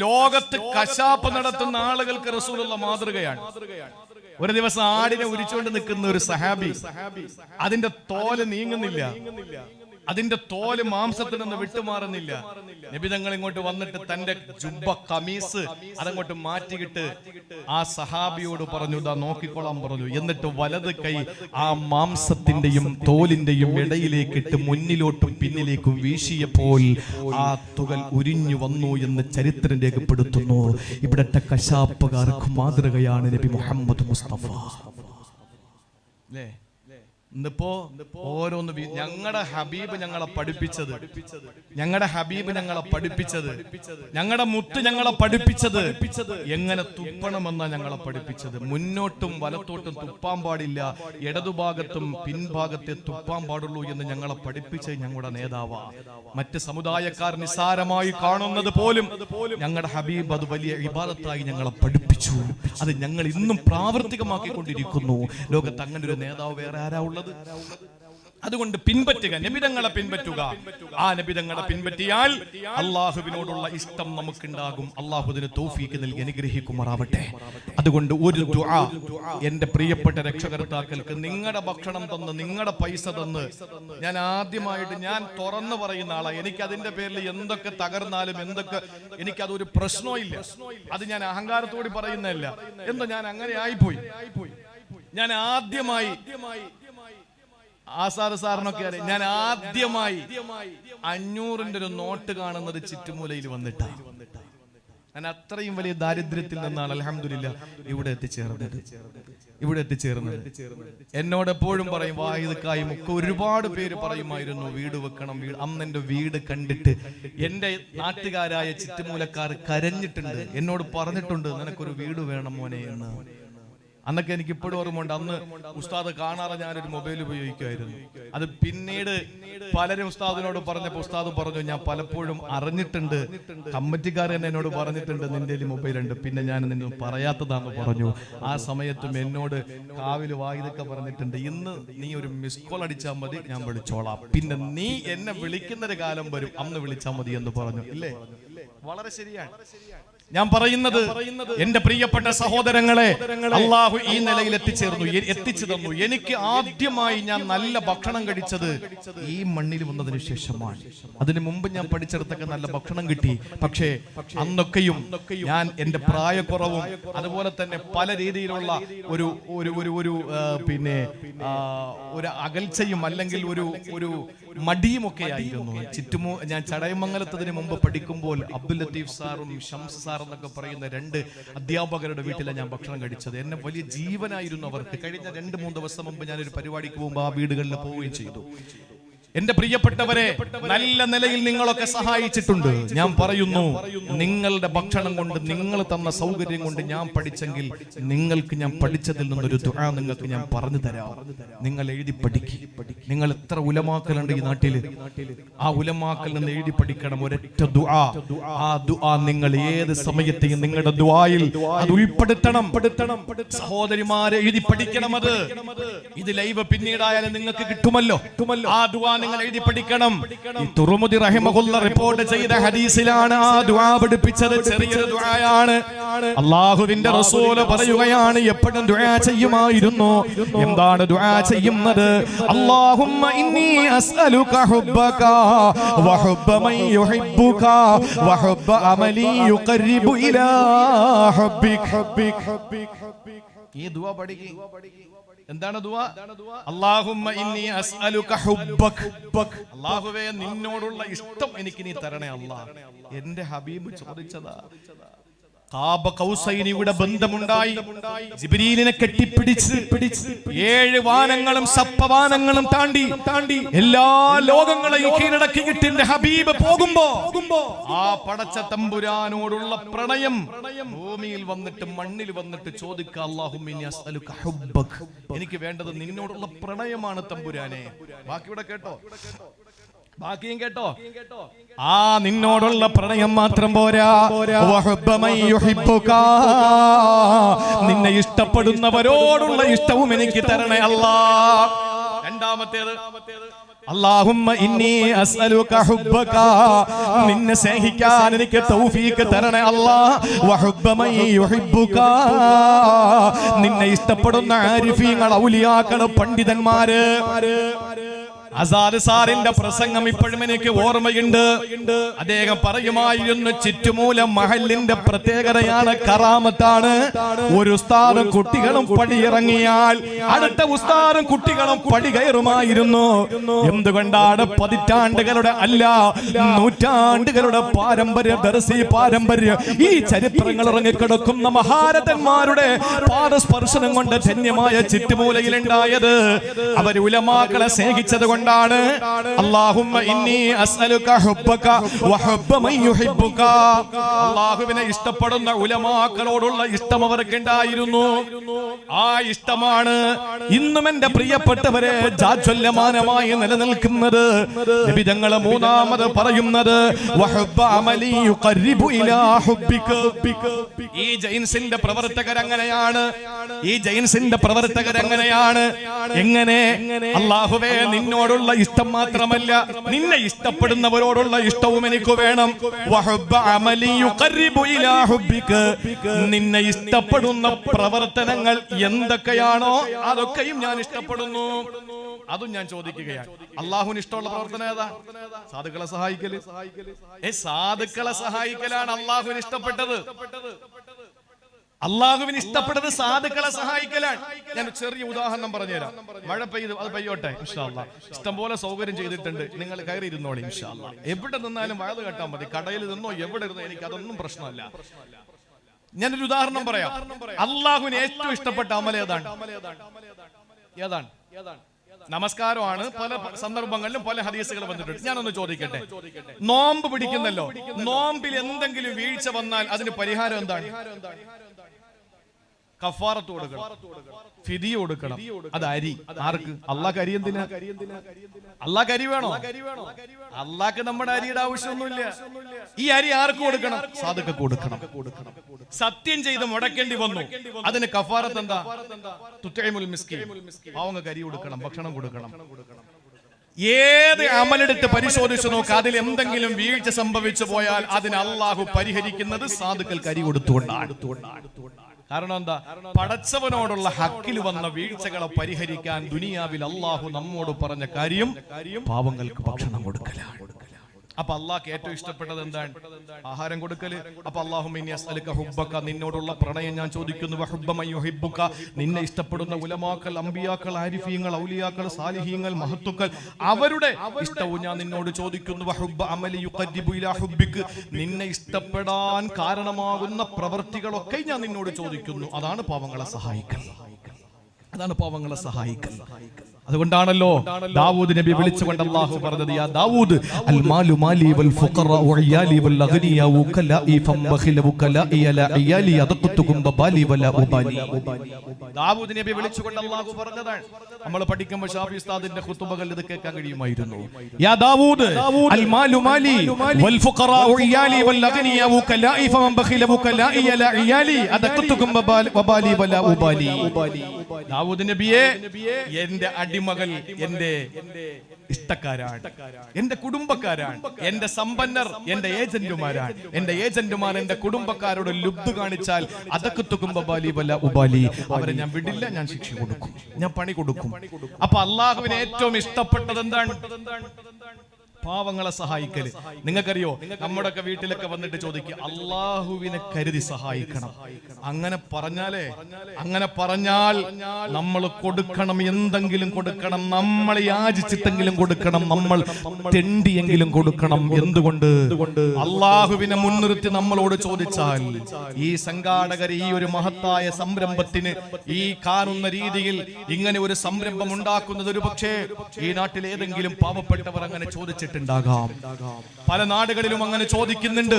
ലോകത്ത് കശാപ്പ് നടത്തുന്ന ആളുകൾക്ക് റസൂലുള്ള മാതൃകയാണ്. ഒരു ദിവസം ആടിനെ ഉരിച്ചുകൊണ്ട് നിൽക്കുന്ന ഒരു സഹാബി, അതിന്റെ തോല് നീങ്ങുന്നില്ല, അതിന്റെ തോല് മാംസത്തിൽ നിന്ന് വിട്ടുമാറുന്നില്ല. നബി തങ്ങൾ ഇങ്ങോട്ട് വന്നിട്ട് തന്റെ ജുബ്ബ കമീസ് അതങ്ങോട്ട് മാറ്റിയിട്ട് ആ സഹാബിയോട് പറഞ്ഞു, ഇതാ നോക്കിക്കോളാൻ പറഞ്ഞു. എന്നിട്ട് വലത് കൈ ആ മാംസത്തിന്റെയും തോലിന്റെയും ഇടയിലേക്കിട്ട് മുന്നിലോട്ടും പിന്നിലേക്കും വീശിയപ്പോൾ ആ തുകൽ ഉരിഞ്ഞു വന്നു എന്ന് ചരിത്രം രേഖപ്പെടുത്തുന്നു. ഇവിടത്തെ കശാപ്പുകാർക്ക് മാതൃകയാണ് നബി മുഹമ്മദ് മുസ്തഫ. ഇന്നിപ്പോ ഓരോന്ന് ഞങ്ങളുടെ ഹബീബ് ഞങ്ങളെ പഠിപ്പിച്ചത്, ഞങ്ങളുടെ ഹബീബ് ഞങ്ങളെ പഠിപ്പിച്ചത്, ഞങ്ങളുടെ മുത്ത് ഞങ്ങളെ പഠിപ്പിച്ചത് എങ്ങനെ തുപ്പണമെന്നാ ഞങ്ങളെ പഠിപ്പിച്ചത്. മുന്നോട്ടും വലത്തോട്ടും തുപ്പാൻ പാടില്ല, ഇടതുഭാഗത്തും പിൻഭാഗത്തെ തുപ്പാൻ പാടുള്ളൂ എന്ന് ഞങ്ങളെ പഠിപ്പിച്ചത് ഞങ്ങളുടെ നേതാവാ. മറ്റ് സമുദായക്കാർ നിസ്സാരമായി കാണുന്നത് പോലും ഞങ്ങളുടെ ഹബീബ് അത് വലിയ ഇബാദത്തായി ഞങ്ങളെ പഠിപ്പിച്ചു. അത് ഞങ്ങൾ ഇന്നും പ്രാവർത്തികമാക്കിക്കൊണ്ടിരിക്കുന്നു. ലോകത്ത് അങ്ങനെ ഒരു നേതാവ് വേറെ ആരാ ഉള്ളത്? അതുകൊണ്ട് പിൻപറ്റുക, നബിതങ്ങളെ പിൻപറ്റുക. ആ നബിതങ്ങളെ പിൻപറ്റിയാൽ അള്ളാഹുവിനോടുള്ള ഇഷ്ടം നമുക്കുണ്ടാകും. അള്ളാഹുവിന് തൗഫീക്ക് നൽകി അനുഗ്രഹിക്കുമാറാവട്ടെ. അതുകൊണ്ട് ഒരു ദുആ എന്റെ പ്രിയപ്പെട്ട രക്ഷകർത്താക്കൾക്ക്, നിങ്ങളുടെ ഭക്ഷണം തന്ന് നിങ്ങളുടെ പൈസ തന്ന് ഞാൻ ആദ്യമായിട്ട് ഞാൻ തുറന്നു പറയുന്ന ആളാ. എനിക്ക് അതിന്റെ പേരിൽ എന്തൊക്കെ തകർന്നാലും എന്തൊക്കെ എനിക്കതൊരു പ്രശ്നമില്ല. അത് ഞാൻ അഹങ്കാരത്തോട് പറയുന്നതല്ല. എന്തോ ഞാൻ അങ്ങനെ ആയിപ്പോയി. ഞാൻ ആദ്യമായി ആസാദ് സാറിനൊക്കെ അറിയാം, ഞാൻ ആദ്യമായി 500ന്റെ ഒരു നോട്ട് കാണുന്നത് ചിറ്റുമൂലയിൽ വന്നിട്ടാണ്. ഞാൻ അത്രയും വലിയ ദാരിദ്ര്യത്തിൽ നിന്നാണ് അൽഹംദുലില്ലാ ഇവിടെ എത്തിച്ചേർന്നത്. എന്നോട് എപ്പോഴും പറയും, വാഹിദക്കായും ഒക്കെ ഒരുപാട് പേര് പറയുമായിരുന്നു വീട് വെക്കണം. അന്ന് എന്റെ വീട് കണ്ടിട്ട് എന്റെ നാട്ടുകാരായ ചിറ്റുമൂലക്കാർ കരഞ്ഞിട്ടുണ്ട്, എന്നോട് പറഞ്ഞിട്ടുണ്ട് നിനക്കൊരു വീട് വേണം മോനെ എന്ന്. അന്നൊക്കെ എനിക്ക് ഇപ്പോഴും ഓർമ്മയുണ്ട്. അന്ന് ഉസ്താദ് കാണാതെ ഞാനൊരു മൊബൈൽ ഉപയോഗിക്കുമായിരുന്നു. അത് പിന്നീട് പലരും ഉസ്താദിനോട് പറഞ്ഞപ്പോൾ ഉസ്താദ് പറഞ്ഞു, ഞാൻ പലപ്പോഴും അറിഞ്ഞിട്ടുണ്ട്, കമ്മിറ്റിക്കാർ തന്നെ എന്നോട് പറഞ്ഞിട്ടുണ്ട് നിന്റെ മൊബൈൽ ഉണ്ട്, പിന്നെ ഞാൻ നിന്നെ പറയാത്തതാന്ന് പറഞ്ഞു. ആ സമയത്തും എന്നോട് കാവില് വായിതൊക്കെ പറഞ്ഞിട്ടുണ്ട്, ഇന്ന് നീ ഒരു മിസ് കോൾ അടിച്ചാൽ മതി, ഞാൻ വിളിച്ചോളാം, പിന്നെ നീ എന്നെ വിളിക്കുന്നൊരു കാലം വരും, അന്ന് വിളിച്ചാൽ മതി എന്ന് പറഞ്ഞു. ഇല്ലേ? വളരെ ശരിയാണ്. ഞാൻ പറയുന്നത് എന്റെ പ്രിയപ്പെട്ട സഹോദരങ്ങളെ, അള്ളാഹു ഈ നിലയിൽ എത്തിച്ചു തന്നു. എനിക്ക് ആദ്യമായി ഞാൻ നല്ല ഭക്ഷണം കഴിച്ചത് ഈ മണ്ണിൽ വന്നതിന് ശേഷമാണ്. അതിനു മുമ്പ് ഞാൻ പഠിച്ചെടുത്തൊക്കെ നല്ല ഭക്ഷണം കിട്ടി. പക്ഷേ അന്നൊക്കെയും ഞാൻ എന്റെ പ്രായക്കുറവും അതുപോലെ തന്നെ പല രീതിയിലുള്ള ഒരു അകൽച്ചയും അല്ലെങ്കിൽ ഒരു മടിയുമൊക്കെ ആയിരുന്നു. ഞാൻ ചടയമംഗലത്തതിന് മുമ്പ് പഠിക്കുമ്പോൾ അബ്ദുൽ ലത്തീഫ് സാറും ഷംസ് സാർ എന്നൊക്കെ പറയുന്ന 2 അധ്യാപകരുടെ വീട്ടിലാണ് ഞാൻ ഭക്ഷണം കഴിച്ചത്. എന്നെ വലിയ ജീവനായിരുന്നു അവർക്ക്. കഴിഞ്ഞ 2-3 ദിവസം മുമ്പ് ഞാനൊരു പരിപാടിക്ക് പോകുമ്പോൾ ആ വീടുകളിൽ പോവുകയും ചെയ്തു. എന്റെ പ്രിയപ്പെട്ടവരെ, നല്ല നിലയിൽ നിങ്ങളൊക്കെ സഹായിച്ചിട്ടുണ്ട്. ഞാൻ പറയുന്നു, നിങ്ങളുടെ ഭക്ഷണം കൊണ്ട്, നിങ്ങൾ തന്ന സൗകര്യം കൊണ്ട് ഞാൻ പഠിച്ചെങ്കിൽ നിങ്ങൾക്ക് ഞാൻ പഠിച്ചതിൽ നിന്നൊരു ദുആ നിങ്ങൾക്ക് ഞാൻ പറഞ്ഞു തരാം. നിങ്ങൾ എഴുതി പഠിക്കും. നിങ്ങൾ എത്ര ഉലമാക്കലുണ്ട് ഈ നാട്ടില്, ആ ഉലമാക്കൽ നിന്ന് എഴുതി പഠിക്കണം ഒരൊറ്റ ദുആ. ആ ദുആ നിങ്ങൾ ഏത് സമയത്തെയും നിങ്ങളുടെ ദുആയിൽ അത് ഉൾപ്പെടുത്തണം. സഹോദരിമാരെ, എഴുതി പഠിക്കണം. ഇത് ലൈവ് പിന്നീടായാലും നിങ്ങൾക്ക് കിട്ടുമല്ലോ. ആ ദുആ നിങ്ങൾ എഴുതി പഠിക്കണം. ഈ തുറമുദി റഹിമഹുല്ലാഹ് റിപ്പോർട്ട് ചെയ്ത ഹദീസിലാണ് ആ ദുആ പഠിപ്പിച്ചത്. ചെറിയൊരു ദുആയാണ്. അല്ലാഹുവിന്റെ റസൂൽ പറയുകയാണ്, എപ്പോഴും ദുആ ചെയ്യുമായിരുന്നു. എന്താണ് ദുആ ചെയ്യുന്നത്? അല്ലാഹുമ്മ ഇന്നി അസ്അലുക ഹുബ്ബക വഹുബ്ബ മൻ യുഹിബ്ബുക വഹുബ്ബ അമലി യുഖർരിബു ഇലാ ഹുബ്ബിക. ഈ ദുആ പഠിക്കുക. എന്താണ് ദുആ? അല്ലാഹുമ്മ ഇന്നി അസ്അലുക ഹുബ്ബക. അല്ലാഹുവേ, നിന്നോടുള്ള ഇഷ്ടം എനിക്ക് നീ തരണേ അല്ലാഹ്. എന്റെ ഹബീബ് ചോദിച്ചതാ. ഖാബ കൗസൈനിയുടെ ബന്ധമുണ്ടായി. ജിബ്രീലിനെ കെട്ടിപ്പിടിച്ച് 7 വാനങ്ങളും സപ്തവാനങ്ങളും താണ്ടി എല്ലാ ലോകങ്ങളെയും കീഴടക്കിയിട്ട് എന്റെ ഹബീബ് പോകുമ്പോ ആ പടച്ച തമ്പുരാനോടുള്ള പ്രണയം ഭൂമിയിൽ വന്നിട്ട് മണ്ണിൽ വന്നിട്ട് ചോദിക്കുക, അല്ലാഹുമ്മ ഇന്നി അസ്അലുക ഹുബ്ബക. എനിക്ക് വേണ്ടത് നിന്നോടുള്ള പ്രണയമാണ് തമ്പുരാനെ. ബാക്കിയുടെ കേട്ടോ, ബാക്കിയും കേട്ടോ. ആ നിന്നോടുള്ള പ്രണയം മാത്രം പോരാ, നിന്നെ ഇഷ്ടപ്പെടുന്നവരോടുള്ള ഇഷ്ടവും എനിക്ക് തരണേ അല്ലാഹ്. രണ്ടാമത്തേത്, അല്ലാഹുമ്മ ഇന്നി അസ്അലുക ഹുബ്ബക. നിന്നെ സ്നേഹിക്കാൻ എനിക്ക് തൗഫീഖ് തരണേ അല്ലാഹ്. വഹുബ്ബ മൻ യുഹിബ്ബുക. നിന്നെ ഇഷ്ടപ്പെടുന്ന ആരിഫീങ്ങൾ, ഔലിയാക്കൾ, പണ്ഡിതന്മാര്. ആസാദ് സാറിന്റെ പ്രസംഗം ഇപ്പോഴും എനിക്ക് ഓർമ്മയുണ്ട്. അദ്ദേഹം പറയുമായിരുന്നു, ചുറ്റുമൂലം മഹലിന്റെ പ്രത്യേകതയാണ്, കറാമത്താണ്. ഒരു ഉസ്താദും കുട്ടികളും പടിയിറങ്ങിയാൽ അടുത്ത ഉസ്താദും കുട്ടികളും പടി കയറുമായിരുന്നു. എന്തുകൊണ്ടാണ്? പതിറ്റാണ്ടുകളുടെ അല്ല, നൂറ്റാണ്ടുകളുടെ പാരമ്പര്യ, ദർസി പാരമ്പര്യം, ഈ ചരിത്രങ്ങൾ ഇറങ്ങിക്കിടക്കുന്ന മഹാരഥന്മാരുടെ പാദസ്പർശനം കൊണ്ട് ധന്യമായ ചുറ്റുമൂലയിലുണ്ടായത്. അവർ ഉലമാക്കളെ സ്നേഹിച്ചത് കൊണ്ടാണ്. അല്ലാഹുമ്മ ഇന്നി അസ്അലുക ഹുബ്ബക വഹുബ്ബ മൻ യുഹിബ്ബുക. അല്ലാഹുവിനെ ഇഷ്ടപ്പെടുന്ന ഉലമാക്കളോടുള്ള ഇഷ്ടം അവർക്കുണ്ടായിരുന്നു. ആ ഇഷ്ടമാണ് ഇന്നും എന്റെ പ്രിയപ്പെട്ടവരെ ജാജ്വല്യമാനമായി നിലനിൽക്കുന്നത്. നബി തങ്ങൾ മൂന്നാമത് പറയുന്നത്, വഹുബ്ബ അമലി യുഖർരിബു ഇലാ ഹുബ്ബിക. ഈ ജൈൻസിന്റെ പ്രവർത്തകരങ്ങനെയാണ്. എങ്ങനെ? അല്ലാഹുവേ, നിന്നോടുള്ള ഇഷ്ടം മാത്രമല്ല, നിന്നെ ഇഷ്ടപ്പെടുന്നവരോടുള്ള ഇഷ്ടവും എനിക്ക് വേണം. വഹുബ്ബ അമലി യുഖർരിബു ഇലാ ഹുബ്ബിക. നിന്നെ ഇഷ്ടപ്പെടുന്ന പ്രവർത്തനങ്ങൾ എന്തൊക്കെയാണോ അതൊക്കെയും ഞാൻ ഇഷ്ടപ്പെടുന്നു. അതും ഞാൻ ചോദിക്കുകയാണ്. അല്ലാഹുവിന് ഇഷ്ടമുള്ള പ്രവർത്തനം ഏതാ? സാധുക്കളെ സഹായിക്കല്. സാധുക്കളെ സഹായിക്കലാണ് അല്ലാഹുവിന് ഇഷ്ടപ്പെട്ടത്. അള്ളാഹുവിന് ഇഷ്ടപ്പെട്ടത് സാധുക്കളെ സഹായിക്കലാണ്. ഞാൻ ചെറിയ ഉദാഹരണം പറഞ്ഞുതരാം. മഴ പെയ്ത് അത് പെയ്യോട്ടെ, ഇൻഷാ അല്ലാഹ്. ഇഷ്ടംപോലെ സൗകര്യം ചെയ്തിട്ടുണ്ട്, നിങ്ങൾ കയറി ഇരുന്നോളി ഇൻഷാ അല്ലാഹ്. എവിടെ നിന്നാലും വയത് കേട്ടാൽ മതി. കടയിൽ നിന്നോ എവിടെ ഇരുന്നോ എനിക്ക് അതൊന്നും പ്രശ്നമല്ല. ഞാനൊരു ഉദാഹരണം പറയാം. അള്ളാഹുവിന് ഏറ്റവും ഇഷ്ടപ്പെട്ട അമൽ ഏതാണ്? നമസ്കാരമാണ്. പല സന്ദർഭങ്ങളിലും പല ഹദീസുകൾ വന്നിട്ടുണ്ട്. ഞാനൊന്ന് ചോദിക്കട്ടെ, നോമ്പ് പിടിക്കുന്നല്ലോ, നോമ്പിൽ എന്തെങ്കിലും വീഴ്ച വന്നാൽ അതിന് പരിഹാരം എന്താണ്? കഫാറത്ത് കൊടുക്കണം, ഫിദിയ കൊടുക്കണം. അത് അരി. ആർക്ക്? അള്ളാഹ് അരി എന്തിനാ? അള്ളാഹ് അരി വേണോ? അള്ളാഹ്ക്ക് നമ്മുടെ അരിയുടെ ആവശ്യമൊന്നുമില്ല. ഈ അരി ആർക്ക് കൊടുക്കണം? സാധുക്ക് കൊടുക്കണം. സത്യം ചെയ്ത് മുടക്കേണ്ടി വന്നു, അതിന് കഫാറത്ത് എന്താ? തുതഇമുൽ മിസ്കീൻ. പാവങ്ങൾക്ക് അരി കൊടുക്കണം, ഭക്ഷണം കൊടുക്കണം. ഏത് അമലെടുത്ത് പരിശോധിച്ചു നോക്കുക, അതിൽ എന്തെങ്കിലും വീഴ്ച സംഭവിച്ചു പോയാൽ അതിന് അള്ളാഹു പരിഹരിക്കുന്നത് സാധുക്കൾക്ക് അരി കൊടുത്തുകൊണ്ടാണ്. കാരണം എന്താ? പടച്ചവനോടുള്ള ഹക്കിൽ വന്ന വീഴ്ചകളെ പരിഹരിക്കാൻ ദുനിയാവിൽ അള്ളാഹു നമ്മോട് പറഞ്ഞ കാര്യം പാവങ്ങൾക്ക് ഭക്ഷണം കൊടുക്കലാണ്. അപ്പൊ അള്ളാഹ്ക്ക് ഏറ്റവും ഇഷ്ടപ്പെട്ടത് എന്താണ്? ആഹാരം കൊടുക്കല്. അപ്പൊ അല്ലാഹുമ്മ അസ്അലുക ഹുബ്ബക, നിന്നോടുള്ള പ്രണയം ഞാൻ ചോദിക്കുന്നു. വഹുബ്ബ മൻ യുഹിബ്ബുക, നിന്നെ ഇഷ്ടപ്പെടുന്ന ഉലമാക്കൾ, അംബിയാക്കൾ, ആരിഫീങ്ങൾ, ഔലിയാക്കൾ, സാലിഹീങ്ങൾ, മഹത്തുക്കൾ, അവരുടെ ഇഷ്ടവും ഞാൻ നിന്നോട് ചോദിക്കുന്നു. വഹുബ്ബ അമലി യുഖദ്ദിബു ഇലാ ഹുബ്ബിക, നിന്നെ ഇഷ്ടപ്പെടാൻ കാരണമാകുന്ന പ്രവൃത്തികളൊക്കെ ഞാൻ നിന്നോട് ചോദിക്കുന്നു. അതാണ് പാവങ്ങളെ സഹായിക്കൽ. അതാണ് പാവങ്ങളെ സഹായിക്കൽ. അതുകൊണ്ടാണല്ലോ ദാവൂദ് നബി വിളിച്ചുകൊണ്ട് അല്ലാഹു പറഞ്ഞത്, യാ ദാവൂദ് അൽ മാലു മാലി വൽ ഫുഖറ വഇയാലി വൽ അഗ്നിയ വകലാഇ ഫംബഖില വകലാഇ ല ഇയാലി അദഖതുകും ബബാലി വല ഉബാലി. ദാവൂദ് നബി വിളിച്ചുകൊണ്ട് അല്ലാഹു പറഞ്ഞതാണ്. നമ്മൾ പഠിക്കുമ്പോൾ ഷാഫി ഉസ്താദിന്റെ ഖുതുബകൾ ഇത് കേൾക്കാൻ കഴിയുമായിരുന്നു. യാ ദാവൂദ് അൽ മാലു മാലി വൽ ഫുഖറ വഇയാലി വൽ അഗ്നിയ വകലാഇ ഫംബഖില വകലാഇ ല ഇയാലി അദഖതുകും ബബാലി വല ഉബാലി. ദാവൂദ് നബിയെ, എന്റെ അടിമകൾ എന്റെ ഇഷ്ടക്കാരാണ്, എന്റെ കുടുംബക്കാരാണ്, എന്റെ സമ്പന്നർ എന്റെ ഏജന്റുമാരാണ്. എന്റെ ഏജന്റുമാർ എന്റെ കുടുംബക്കാരോട് ലുബ്ധ കാണിച്ചാൽ അതൊക്കെ തുകുംബാലി വല ഉബാലി, അവരെ ഞാൻ വിടില്ല, ഞാൻ ശിക്ഷ കൊടുക്കും, ഞാൻ പണി കൊടുക്കും. അപ്പൊ അള്ളാഹുവിന് ഏറ്റവും ഇഷ്ടപ്പെട്ടത് എന്താണ്? പാവങ്ങളെ സഹായിക്കല്. നിങ്ങൾക്കറിയോ, നമ്മുടെയൊക്കെ വീട്ടിലൊക്കെ വന്നിട്ട് ചോദിക്കുക, അള്ളാഹുവിനെ കരുതി സഹായിക്കണം. അങ്ങനെ പറഞ്ഞാൽ നമ്മൾ കൊടുക്കണം, എന്തെങ്കിലും കൊടുക്കണം, നമ്മൾ യാചിച്ചിട്ടെങ്കിലും കൊടുക്കണം, നമ്മൾ തെണ്ടിയെങ്കിലും കൊടുക്കണം. എന്തുകൊണ്ട്? അള്ളാഹുവിനെ മുൻനിർത്തി നമ്മളോട് ചോദിച്ചാൽ ഈ സംഘാടകർ ഈ ഒരു മഹത്തായ സംരംഭത്തിന് ഈ കാണുന്ന രീതിയിൽ ഇങ്ങനെ ഒരു സംരംഭം ഉണ്ടാക്കുന്നത് ഒരു പക്ഷേ ഈ നാട്ടിൽ ഏതെങ്കിലും പാവപ്പെട്ടവർ അങ്ങനെ ചോദിച്ചിട്ടുണ്ടാകാം. പല നാടുകളിലും അങ്ങനെ ചോദിക്കുന്നുണ്ട്.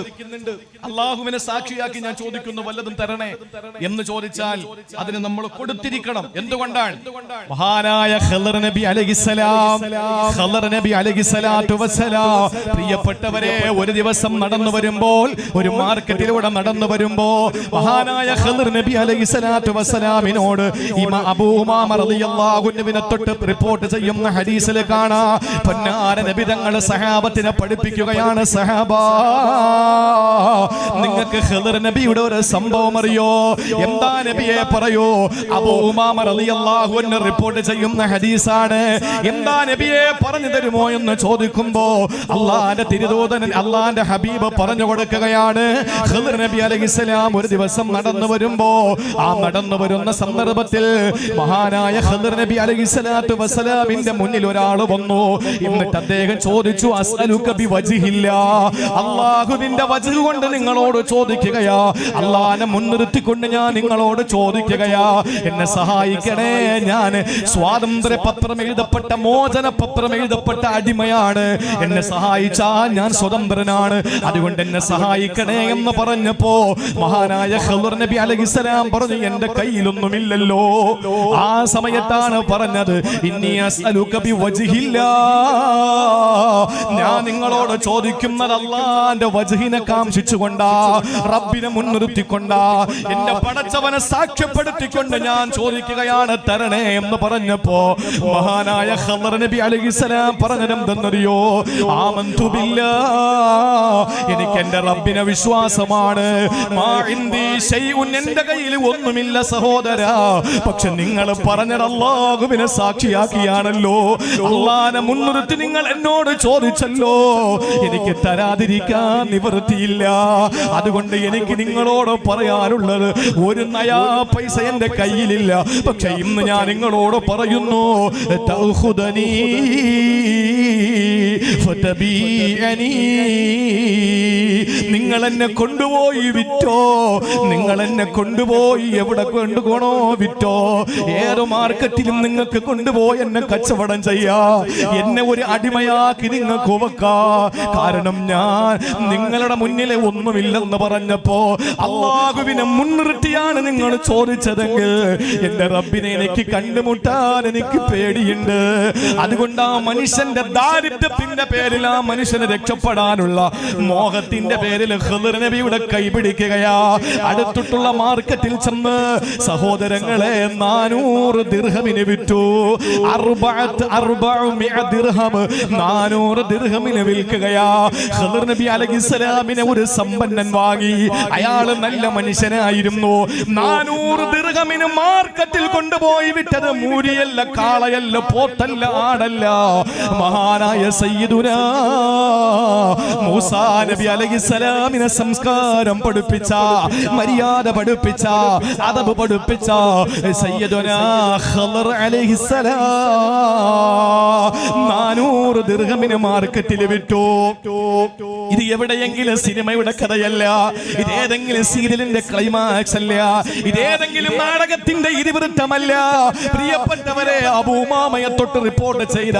അള്ളാഹുവിനെ സാക്ഷിയാക്കി ഞാൻ ചോദിക്കുന്നു, വല്ലതും തരണേ എന്ന് ചോദിച്ചാൽ അതിന് നമ്മൾ കൊടുത്തിരിക്കണം. എന്തുകൊണ്ടാണ്? മഹാനായ ഖളർ നബി അലൈഹിസ്സലാത്തു വസ്സലാം, പ്രിയപ്പെട്ടവരെ, ഒരു ദിവസം നടന്നു വരുമ്പോൾ, ഒരു മാർക്കറ്റിലൂടെ നടന്നു വരുമ്പോ മഹാനായ ഖളർ നബി അലൈഹിസ്സലാത്തു വസ്സലാമിനോട് ഇമാം അബൂ ഉമാമ റളിയല്ലാഹു അൻഹുവിനെ തൊട്ട് റിപ്പോർട്ട് ചെയ്യുന്ന ഹദീസിൽ കാണാ, പൊന്നാര നബി തങ്ങൾ സഹാബത്തിനെ പഠിപ്പിക്കുകയാണ്. സഹാബ, നിങ്ങൾക്ക് ഖളർ നബിയുടെ ഒരു സംഭവം അറിയോ? എന്താ നബിയെ പറയൂ? അബൂ ഉമാമ റളിയല്ലാഹു അൻഹു റിപ്പോർട്ട് ചെയ്യുന്ന ഹദീസാണ്. എന്താ നബിയെ പറഞ്ഞു തരുമോ എന്ന് ചോദിക്കുമ്പോ അള്ളാന്റെ തിരുദൂതൻ, അള്ളാന്റെ ഹബീബ് പറഞ്ഞു കൊടുക്കുകയാണ്. ഖളർ നബി അലൈഹിസ്സലാം ഒരു ദിവസം നടന്നു വരുമ്പോ, ആ നടന്നു വരുന്ന സന്ദർഭത്തിൽ മഹാനായ ഖളർ നബി അലൈഹിസ്സലാത്തു വസ്സലാമിന്റെ മുന്നിൽ ഒരാൾ വന്നു. എന്നിട്ട് അദ്ദേഹം ചോദിച്ചു, അസ്അലുക ബിവജ്ഹില്ലാ, അല്ലാഹുവിന്റെ വജ്ഹ് കൊണ്ട് നിങ്ങളോട് ചോദിക്കുകയാ, അല്ലാഹനെ മുൻനിർത്തിക്കൊണ്ട് ഞാൻ നിങ്ങളോട് ചോദിക്കുകയാ, എന്നെ സഹായിക്കണേ. ഞാൻ സ്വാതന്ത്ര്യ പത്രം എഴുതപ്പെട്ട, മോചന പത്രം എഴുതപ്പെട്ട അടിമയാണ്. എന്നെ സഹായിച്ചാൽ ഞാൻ സ്വതന്ത്രനാണ്, അതുകൊണ്ട് എന്നെ സഹായിക്കണേ എന്ന് പറഞ്ഞപ്പോ മഹാനായ ഖളർ നബി അലൈഹിസ്സലാം പറഞ്ഞു, എന്റെ കയ്യിലൊന്നുമില്ലല്ലോ. ആ സമയത്താണ് പറഞ്ഞത്, ഇന്നി അസ്അലുക ബിവജ്ഹില്ലാ, ഞാൻ നിങ്ങളോട് ചോദിക്കുന്നത് അല്ലാഹുവിന്റെ വജ്ഹിനെ കാംക്ഷിച്ചുകൊണ്ടാ, റബ്ബിനെ മുൻനിർത്തിക്കൊണ്ടാ, എന്റെ പടച്ചവനെ സാക്ഷ്യപ്പെടുത്തിക്കൊണ്ട് ഞാൻ ചോദിക്കുകയാണ്, തരണേ എന്ന് പറഞ്ഞപ്പോ മഹാനായ ഖളർ നബി അലൈഹിസ്സലാം പറഞ്ഞതെന്തെന്നറിയോ? ആമന്തു ബില്ലാഹ്, എനിക്ക് എന്റെ റബ്ബിനെ വിശ്വാസമാണ്. മാ ഇൻദി ശൈഉൻ, എന്റെ കയ്യിൽ ഒന്നുമില്ല സഹോദരാ, പക്ഷെ നിങ്ങൾ പറഞ്ഞത് അല്ലാഹുവിനെ സാക്ഷിയാക്കിയാണല്ലോ, അല്ലാഹനെ മുൻനിർത്തി നിങ്ങൾ എന്നോട് ചോദിച്ചല്ലോ, എനിക്ക് തരാതിരിക്കാൻ നിവൃത്തിയില്ല. അതുകൊണ്ട് എനിക്ക് നിങ്ങളോട് പറയാനുള്ളത്, ഒരു നയാ പൈസ എന്റെ കയ്യിലില്ല, പക്ഷെ ഇന്ന് ഞാൻ നിങ്ങളോട് പറയുന്നു, തഅഖുദനി ഫതബീഅനി, നിങ്ങൾ എന്നെ കൊണ്ടുപോയി വിറ്റോ, നിങ്ങൾ എന്നെ കൊണ്ടുപോയി എവിടെ കൊണ്ടുപോകണോ വിറ്റോ, ഏത് മാർക്കറ്റിലും നിങ്ങൾക്ക് കൊണ്ടുപോയി എന്നെ കച്ചവടം ചെയ്യാ, എന്നെ ഒരു അടിമയാക്കി നിങ്ങൾക്ക് വെക്കാ. കാരണം ഞാൻ നിങ്ങളുടെ മുന്നിലെ ഒന്നുമില്ലെന്ന് പറഞ്ഞപ്പോ അല്ലാഹുവിനെ മുൻനിർത്തിയാണ് നിങ്ങൾ ചോദിച്ചതെങ്കിൽ എന്റെ റബ്ബിനെ എനിക്ക് കണ്ടുമുട്ടാൻ എനിക്ക് പേടിയുണ്ട്. അതുകൊണ്ട് ആ മനുഷ്യന്റെ ദാരിദ്ര്യത്തിന്റെ പേരിൽ പേരിൽ ആ മനുഷ്യന് രക്ഷപ്പെടാനുള്ള മോഹത്തിന്റെ പേരിൽ ഖിദ്ർ നബിയുടെ കൈ പിടിക്കുകയാ. അടുത്തിട്ടുള്ള മാർക്കറ്റിൽ ചെന്ന് സഹോദരങ്ങളെ 400 ദിർഹമിന് വിറ്റു. 400 ദിർഹം 400 ദിർഹമിന് വിൽക്കുകയാ. ഖിദ്ർ നബി അലൈഹിസ്സലാമിനെ ഒരു സമ്പന്നൻ വാങ്ങി. അയാൾ നല്ല മനുഷ്യനായിരുന്നു. 400 ദിർഹമിന് മാർക്കറ്റിൽ കൊണ്ടുപോയി വിറ്റത് മൂരിയല്ല, കാളയല്ല, പോത്തല്ല, ആടല്ല. മഹാനായ സയ്യിദുനാ മൂസാ നബി അലൈഹിസ്സലാമിനെ സംസ്കാരം പഠിപ്പിച്ച, മര്യാദ പഠിപ്പിച്ച, അദബ് പഠിപ്പിച്ച സയ്യിദുനാ ഖിദ്ർ അലൈഹിസ്സലാം 400 ദിർഹമിന് മാർക്കറ്റിൽ വിറ്റു. ഇത് എവിടെയെങ്കിലും സിനിമയുടെ കഥയല്ല, ഇതേതെങ്കിലും സീരിയലിന്റെ ക്ലൈമാക്സ് അല്ല, ഇതേതെങ്കിലും നാടകത്തിന്റെ ഇതിവൃത്തമല്ല. പ്രിയപ്പെട്ടവരെ, അബൂമാമയെ തൊട്ട് റിപ്പോർട്ട് ചെയ്ത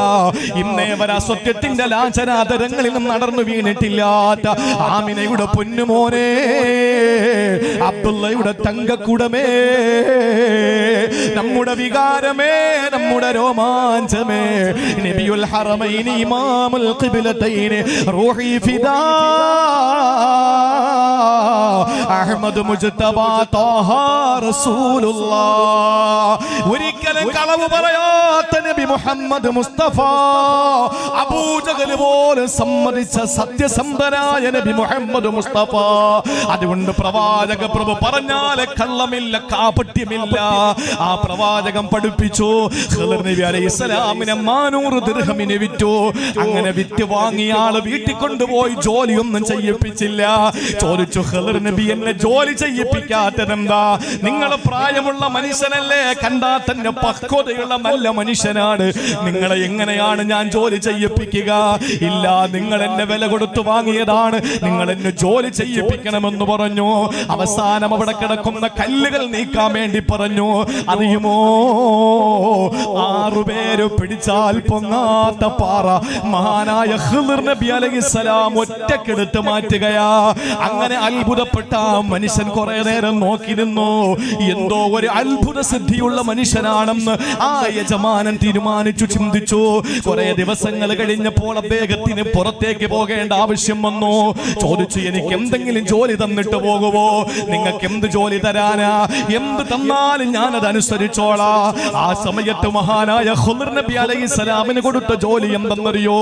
ഇന്നേ വരെ സത്യത്തിന്റെ ലാഞ്ചനാതരങ്ങളിൽ നടന്നു വീണിട്ടില്ലാത്ത ആമിനയുടെ പൊന്നുമോനെ, അബ്ദുള്ളയുടെ തങ്കക്കുടമേ, നമ്മുടെ വികാരമേ, നമ്മുടെ രോമാഞ്ചമേ, നബിയുൽ ഹറമൈനി ഇമാമുൽ ഖിബ്ലതൈനി റൂഹി ഫിദാ അഹ്മദ് മുജ്തബ ത്വാഹ റസൂലുള്ളാഹ്. ഒരിക്കലും കളവ് പറയാത്ത നബി മുഹമ്മദ് മുസ്തഫ, അബൂജഹൽ പോലും സമ്മതിച്ച സത്യസന്ധനായ നബി മുഹമ്മദ് മുസ്തഫ. അതുകൊണ്ട് പ്രവാചക പ്രഭു പറഞ്ഞാൽ കള്ളമില്ല, കാപട്യമില്ല. ആ പ്രവാചകം പഠിപ്പിച്ചു. ഖിദ്ർ നബി അലൈഹിസ്സലാമിനെ 400 ദിർഹമിന് വിറ്റു. അങ്ങനെ വിറ്റ് വാങ്ങിയ ആള് വീട്ടിൽ കൊണ്ടുപോയി ജോലിയൊന്നും ചെയ്യിപ്പിച്ചില്ല. ചോദിച്ചു, ഖിദ്ർ നബി എന്നെ ജോലി ചെയ്യിപ്പിക്കാത്തതെന്താ? നിങ്ങൾ പ്രായമുള്ള മനുഷ്യനല്ലേ, കണ്ടാ തന്നെ പക്വതയുള്ള നല്ല മനുഷ്യനാണ്, നിങ്ങളെ എങ്ങനെയാണ് ഞാൻ ജോലി ചെയ്യിപ്പിക്കുക? ഇല്ല, നിങ്ങൾ എന്നെ വില കൊടുത്തു വാങ്ങിയതാണ്, നിങ്ങൾ എന്നെ ജോലി ചെയ്യിപ്പിക്കണമെന്ന് പറഞ്ഞു. അവസാനം അവിടെ കിടക്കുന്ന കല്ലുകൾ നീക്കാൻ വേണ്ടി പറഞ്ഞു. അറിയുമോ, 6 പേര് പിടിച്ചാൽ പൊങ്ങാത്ത പാറ മഹാനായ ഖിദ്ർ നബി അലൈഹിസ്സലാം ഒറ്റക്കെടുത്ത് മാറ്റുകയാ. അങ്ങനെ അത്ഭുതപ്പെട്ട മനുഷ്യൻ കുറെ നേരം നോക്കിയിരുന്നു. എന്തോ ഒരു അത്ഭുത സിദ്ധിയുള്ള മനുഷ്യനാണെന്ന് ആ യജമാനൻ തീരുമാനിച്ചു, ചിന്തിച്ചു. കുറെ ദിവസങ്ങൾ കഴിഞ്ഞപ്പോൾ അദ്ദേഹത്തിന് പുറത്തേക്ക് പോകേണ്ട ആവശ്യം വന്നു. ചോദിച്ചു, എനിക്ക് എന്തെങ്കിലും ജോലി തന്നിട്ട് പോകുമോ? നിങ്ങൾക്ക് എന്ത് ജോലി തരാനാ? എന്ത് തന്നാലും ഞാനത് അനുസരിച്ചോളാ. ആ സമയത്ത് മഹാനായ ഖിദ്ർ നബി അലൈഹിസ്സലാമിന് കൊടുത്ത ജോലി എന്തെന്നറിയോ?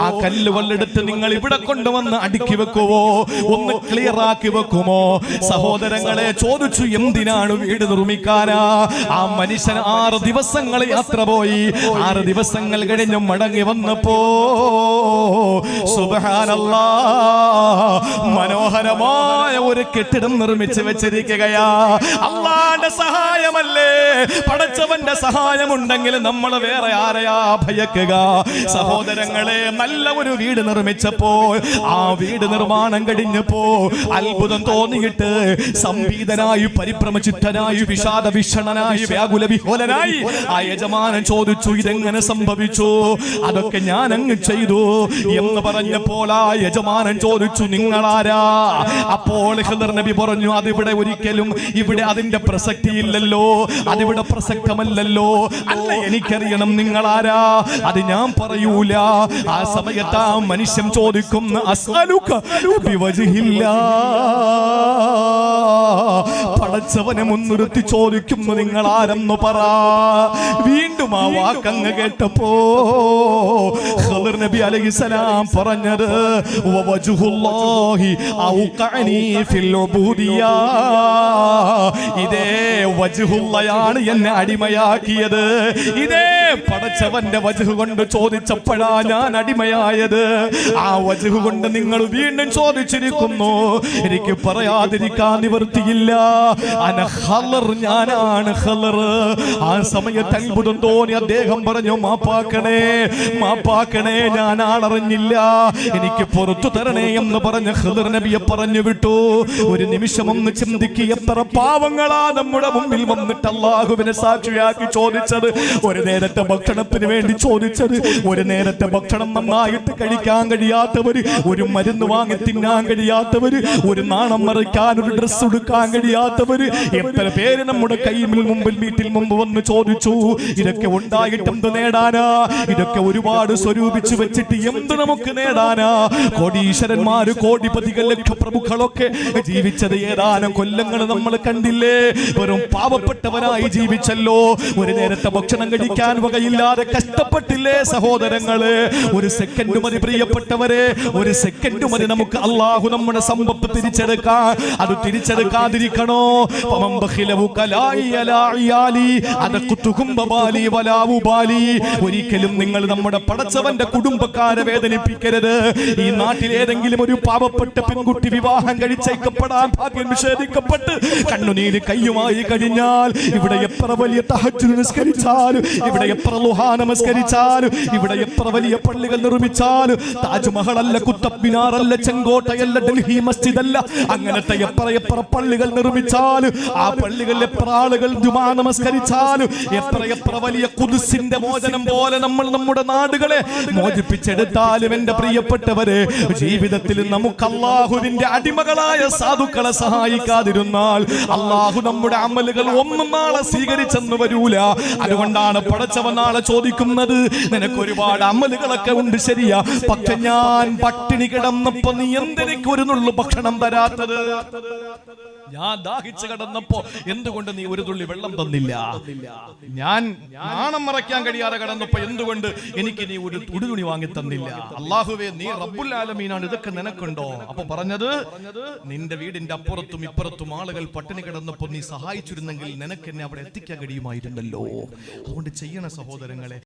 ആ കല്ലുകളെടുത്ത് നിങ്ങൾ ഇവിടെ കൊണ്ടുവന്ന് അടുക്കി വെക്കുവോ, ഒന്ന് ക്ലിയർ ആക്കി വെക്കുമോ? സഹോദരങ്ങളെ, ചോദിച്ചു, എന്തിനാണ് വീട് നിർമ്മിക്കാനാ? ആ മനുഷ്യൻ 6 ദിവസങ്ങൾ യാത്ര പോയി. 6 ദിവസങ്ങൾ കഴിഞ്ഞ് മടങ്ങി വന്നപ്പോ സുബ്ഹാനല്ലാഹ്, മനോഹരമായ ഒരു കെട്ടിടം നിർമ്മിച്ച് വെച്ചിരിക്കുകയാ. അല്ലാഹുവിന്റെ സഹായമല്ലേ, പടച്ചവന്റെ സഹായമുണ്ടെങ്കിൽ നമ്മൾ വേറെ ആരെയാ ഭയക്കുക? സഹോദരങ്ങളെ, നല്ല ഒരു വീട് നിർമ്മിച്ചപ്പോൾ, ആ വീട് നിർമ്മാണം കഴിഞ്ഞപ്പോ അത്ഭുതം തോന്നിയിട്ട് സംഭീതനായി, പരിഭ്രമചിത്തനായി, വിഷാദ വിഷണനായി, വ്യാകുല വിഹോലനായി ആ യജമാനൻ ചോദിച്ചു, ഇതെങ്ങനെ സംഭവിച്ചു? അതൊക്കെ ഞാൻ അങ്ങ് ചെയ്തു എന്ന് പറഞ്ഞപ്പോൾ ആ യജമാനൻ ചോദിച്ചു, നിങ്ങളാരാ? അപ്പോൾ ഖിദ്ർ നബി പറഞ്ഞു, അതിവിടെ ഒരിക്കലും ഇവിടെ അതിന്റെ പ്രസക്തിയില്ലല്ലോ, അതിവിടെ പ്രസക്തമല്ലല്ലോ. അല്ല, എനിക്കറിയണം നിങ്ങളാരാ. അത് ഞാൻ പറയൂല. ആ സമയത്ത് ആ മനുഷ്യൻ ചോദിക്കുന്നു, അസ്അലുക ബിവജ്ഹില്ലാ, പടച്ചവനെ മുൻനിർത്തി ചോദിക്കുന്നു, നിങ്ങൾ ആരെന്ന് പറ. വീണ്ടും ആ വാക്കങ്ങ് കേട്ടപ്പോ ഖിദ്ർ നബി അലൈഹിസ്സലാം പറഞ്ഞത്, വവജ്ഹുല്ലാഹി ഔഖഅനി ഫിൽ ഉബൂദിയ്യാ, ഇതേ വജ്ഹുള്ളയാണ് എന്നെ അടിമയാക്കിയത്. ഇതേ പടച്ചവന്റെ വജ്ഹ് കൊണ്ട് ചോദിച്ചപ്പോഴാ ഞാൻ അടിമയായത്. ആ വജ്ഹ് കൊണ്ട് നിങ്ങൾ വീണ്ടും ചോദിച്ചിരിക്കുന്നു. എനിക്ക് പറയാതിരിക്കാൻ നിവർത്തിയില്ല. അന ഖിദ്ർ, ഞാനാണ് ഖിദ്ർ. ആ സമയത്ത് അത്ഭുതം തോന്നി അദ്ദേഹം പറഞ്ഞു, മാപ്പാക്കണേ, മാപ്പാക്കണേ, ഞാൻ ആളറിഞ്ഞില്ല, എനിക്ക് പുറത്തു തരണേ എന്ന് പറഞ്ഞ് ഖിദ്ർ നബിയെ പറഞ്ഞു വിട്ടു. ഒരു നിമിഷം ഒന്ന് ചിന്തിക്കുക, എത്ര പാവങ്ങളാ നമ്മുടെ മുമ്പിൽ വന്നിട്ട് അല്ലാഹുവിനെ സാക്ഷിയാക്കി ചോദിച്ചത്. ഒരു നേരത്തെ ഭക്ഷണത്തിന് വേണ്ടി ചോദിച്ചത്. ഒരു നേരത്തെ ഭക്ഷണം നന്നായിട്ട് കഴിക്കാൻ കഴിയാത്തവര്, ഒരു മരുന്ന് വാങ്ങി തിന്നാൻ കഴിയാത്തവര്, ഒരു നാണം മറയ്ക്കാൻ ഒരു ഡ്രസ് എടുക്കാൻ കഴിയാത്തവര്, എത്ര പേര് നമ്മുടെ കയ്യിൽ മുമ്പിൽ വീട്ടിൽ മുമ്പ് വന്ന് ചോദിച്ചു, ഇതൊക്കെ ഉണ്ടായിട്ട് എന്ത് നേടാനാ? ഇതൊക്കെ ഒരുപാട് സ്വരൂപിച്ചു വെച്ചിട്ട് എന്ത് നമുക്ക് നേടാനാ? കോടീശ്വരന്മാര്, കോടിപതികൾ, ലക്ഷപ്രഭുക്കളൊക്കെ ജീവിച്ചത് ഏതാനും കൊല്ലങ്ങൾ നമ്മൾ കണ്ടില്ലേ? വെറും പാവപ്പെട്ടവനായി ജീവിച്ചല്ലോ. ഒരു നേരത്തെ ഭക്ഷണം കഴിക്കാൻ വകയില്ലാതെ കഷ്ടപ്പെട്ടില്ലേ സഹോദരങ്ങള്? ഒരു സെക്കൻഡ് മതി പ്രിയപ്പെട്ടവരെ, ഒരു സെക്കൻഡ് മതി നമുക്ക് അള്ളാഹു നമ്മുടെ സമ്പത്ത് തിരിച്ചെടുക്കാൻ. അത് തിരിച്ചെടുക്കാതിരിക്കണോ? ഒരിക്കലും നിങ്ങൾ നമ്മുടെ പടച്ചവന്റെ കുടുംബക്കാരെ വേദനിപ്പിക്കരുത്. ഈ നാട്ടിൽ ഏതെങ്കിലും ഒരു പാവപ്പെട്ട പെൺകുട്ടി വിവാഹം കഴിച്ചേക്കപ്പെടാൻ ഭാഗ്യം നിഷേധിക്കപ്പെട്ട് കണ്ണുനീര് കയ്യുമായി കഴിഞ്ഞാൽ, ഇവിടെ എത്ര വലിയ തഹജ്ജുദ് നിസ്കരിച്ചാലും, ഇവിടെ എത്ര ളുഹാ നമസ്കരിച്ചാലും, ഇവിടെ എത്ര വലിയ പള്ളികൾ നിർമ്മിച്ചാലും, താജ്മഹൽ അല്ല, കുത്തബ് മിനാർ അല്ല, ചെങ്കോട്ടയല്ല, ഡൽഹി മസ്ജിദ് അല്ല, അങ്ങനത്തെ എത്ര പള്ളികൾ നിർമ്മിച്ചാലും, ആ പള്ളികളിൽ എത്ര ആളുകൾ ജുമാ നമസ്കരിച്ചാലും, എത്ര വലിയ ഖുദ്സിന്റെ മോചനം പോലെ നമ്മൾ നമ്മുടെ നാടുകളെ മോചിപ്പിച്ചെടുത്താലും, എന്റെ പ്രിയപ്പെട്ടവരെ, ജീവിതത്തിൽ നമുക്ക് അള്ളാഹുവിന്റെ അടിമകളായ സാധുക്കളെ സഹായിക്കാതിരുന്നാൽ അള്ളാഹു നമ്മുടെ അമലുകൾ ഒന്നും നാളെ സ്വീകരിച്ചെന്ന് വരൂല. അതുകൊണ്ടാണ് പടച്ചവൻ നാളെ ചോദിക്കുന്നത്, നിനക്ക് ഒരുപാട് അമലുകളൊക്കെ ഉണ്ട് ശരിയാ, പക്ഷെ ഞാൻ പട്ടിണി കിടന്നപ്പോ നീ എന്തെനിക്ക് ഒരു നുള്ളു ഭക്ഷണം തരാത്തത്? ഞാൻ ദാഹിച്ചു കിടന്നപ്പോ എന്തുകൊണ്ട് നീ ഒരു തുള്ളി വെള്ളം തന്നില്ല? ഞാൻ നാണം മറയ്ക്കാൻ കഴിയാതെ കിടന്നപ്പോ എന്തുകൊണ്ട് എനിക്ക് നീ ഒരു തുണി വാങ്ങി തന്നില്ല? അല്ലാഹുവേ, നീ റബ്ബുൽ ആലമീനാണ്, ഇതൊക്കെ നിനക്കുണ്ടോ? അപ്പൊ പറഞ്ഞത്, നിന്റെ വീടിന്റെ അപ്പുറത്തും ഇപ്പുറത്തും ആളുകൾ പട്ടിണി കിടന്നപ്പോ നീ സഹായിച്ചിരുന്നെങ്കിൽ നിനക്ക് എന്നെ അവിടെ എത്തിക്കാൻ കഴിയുമായിരുന്നല്ലോ. അതുകൊണ്ട് ചെയ്യണ സഹോദരങ്ങളെ.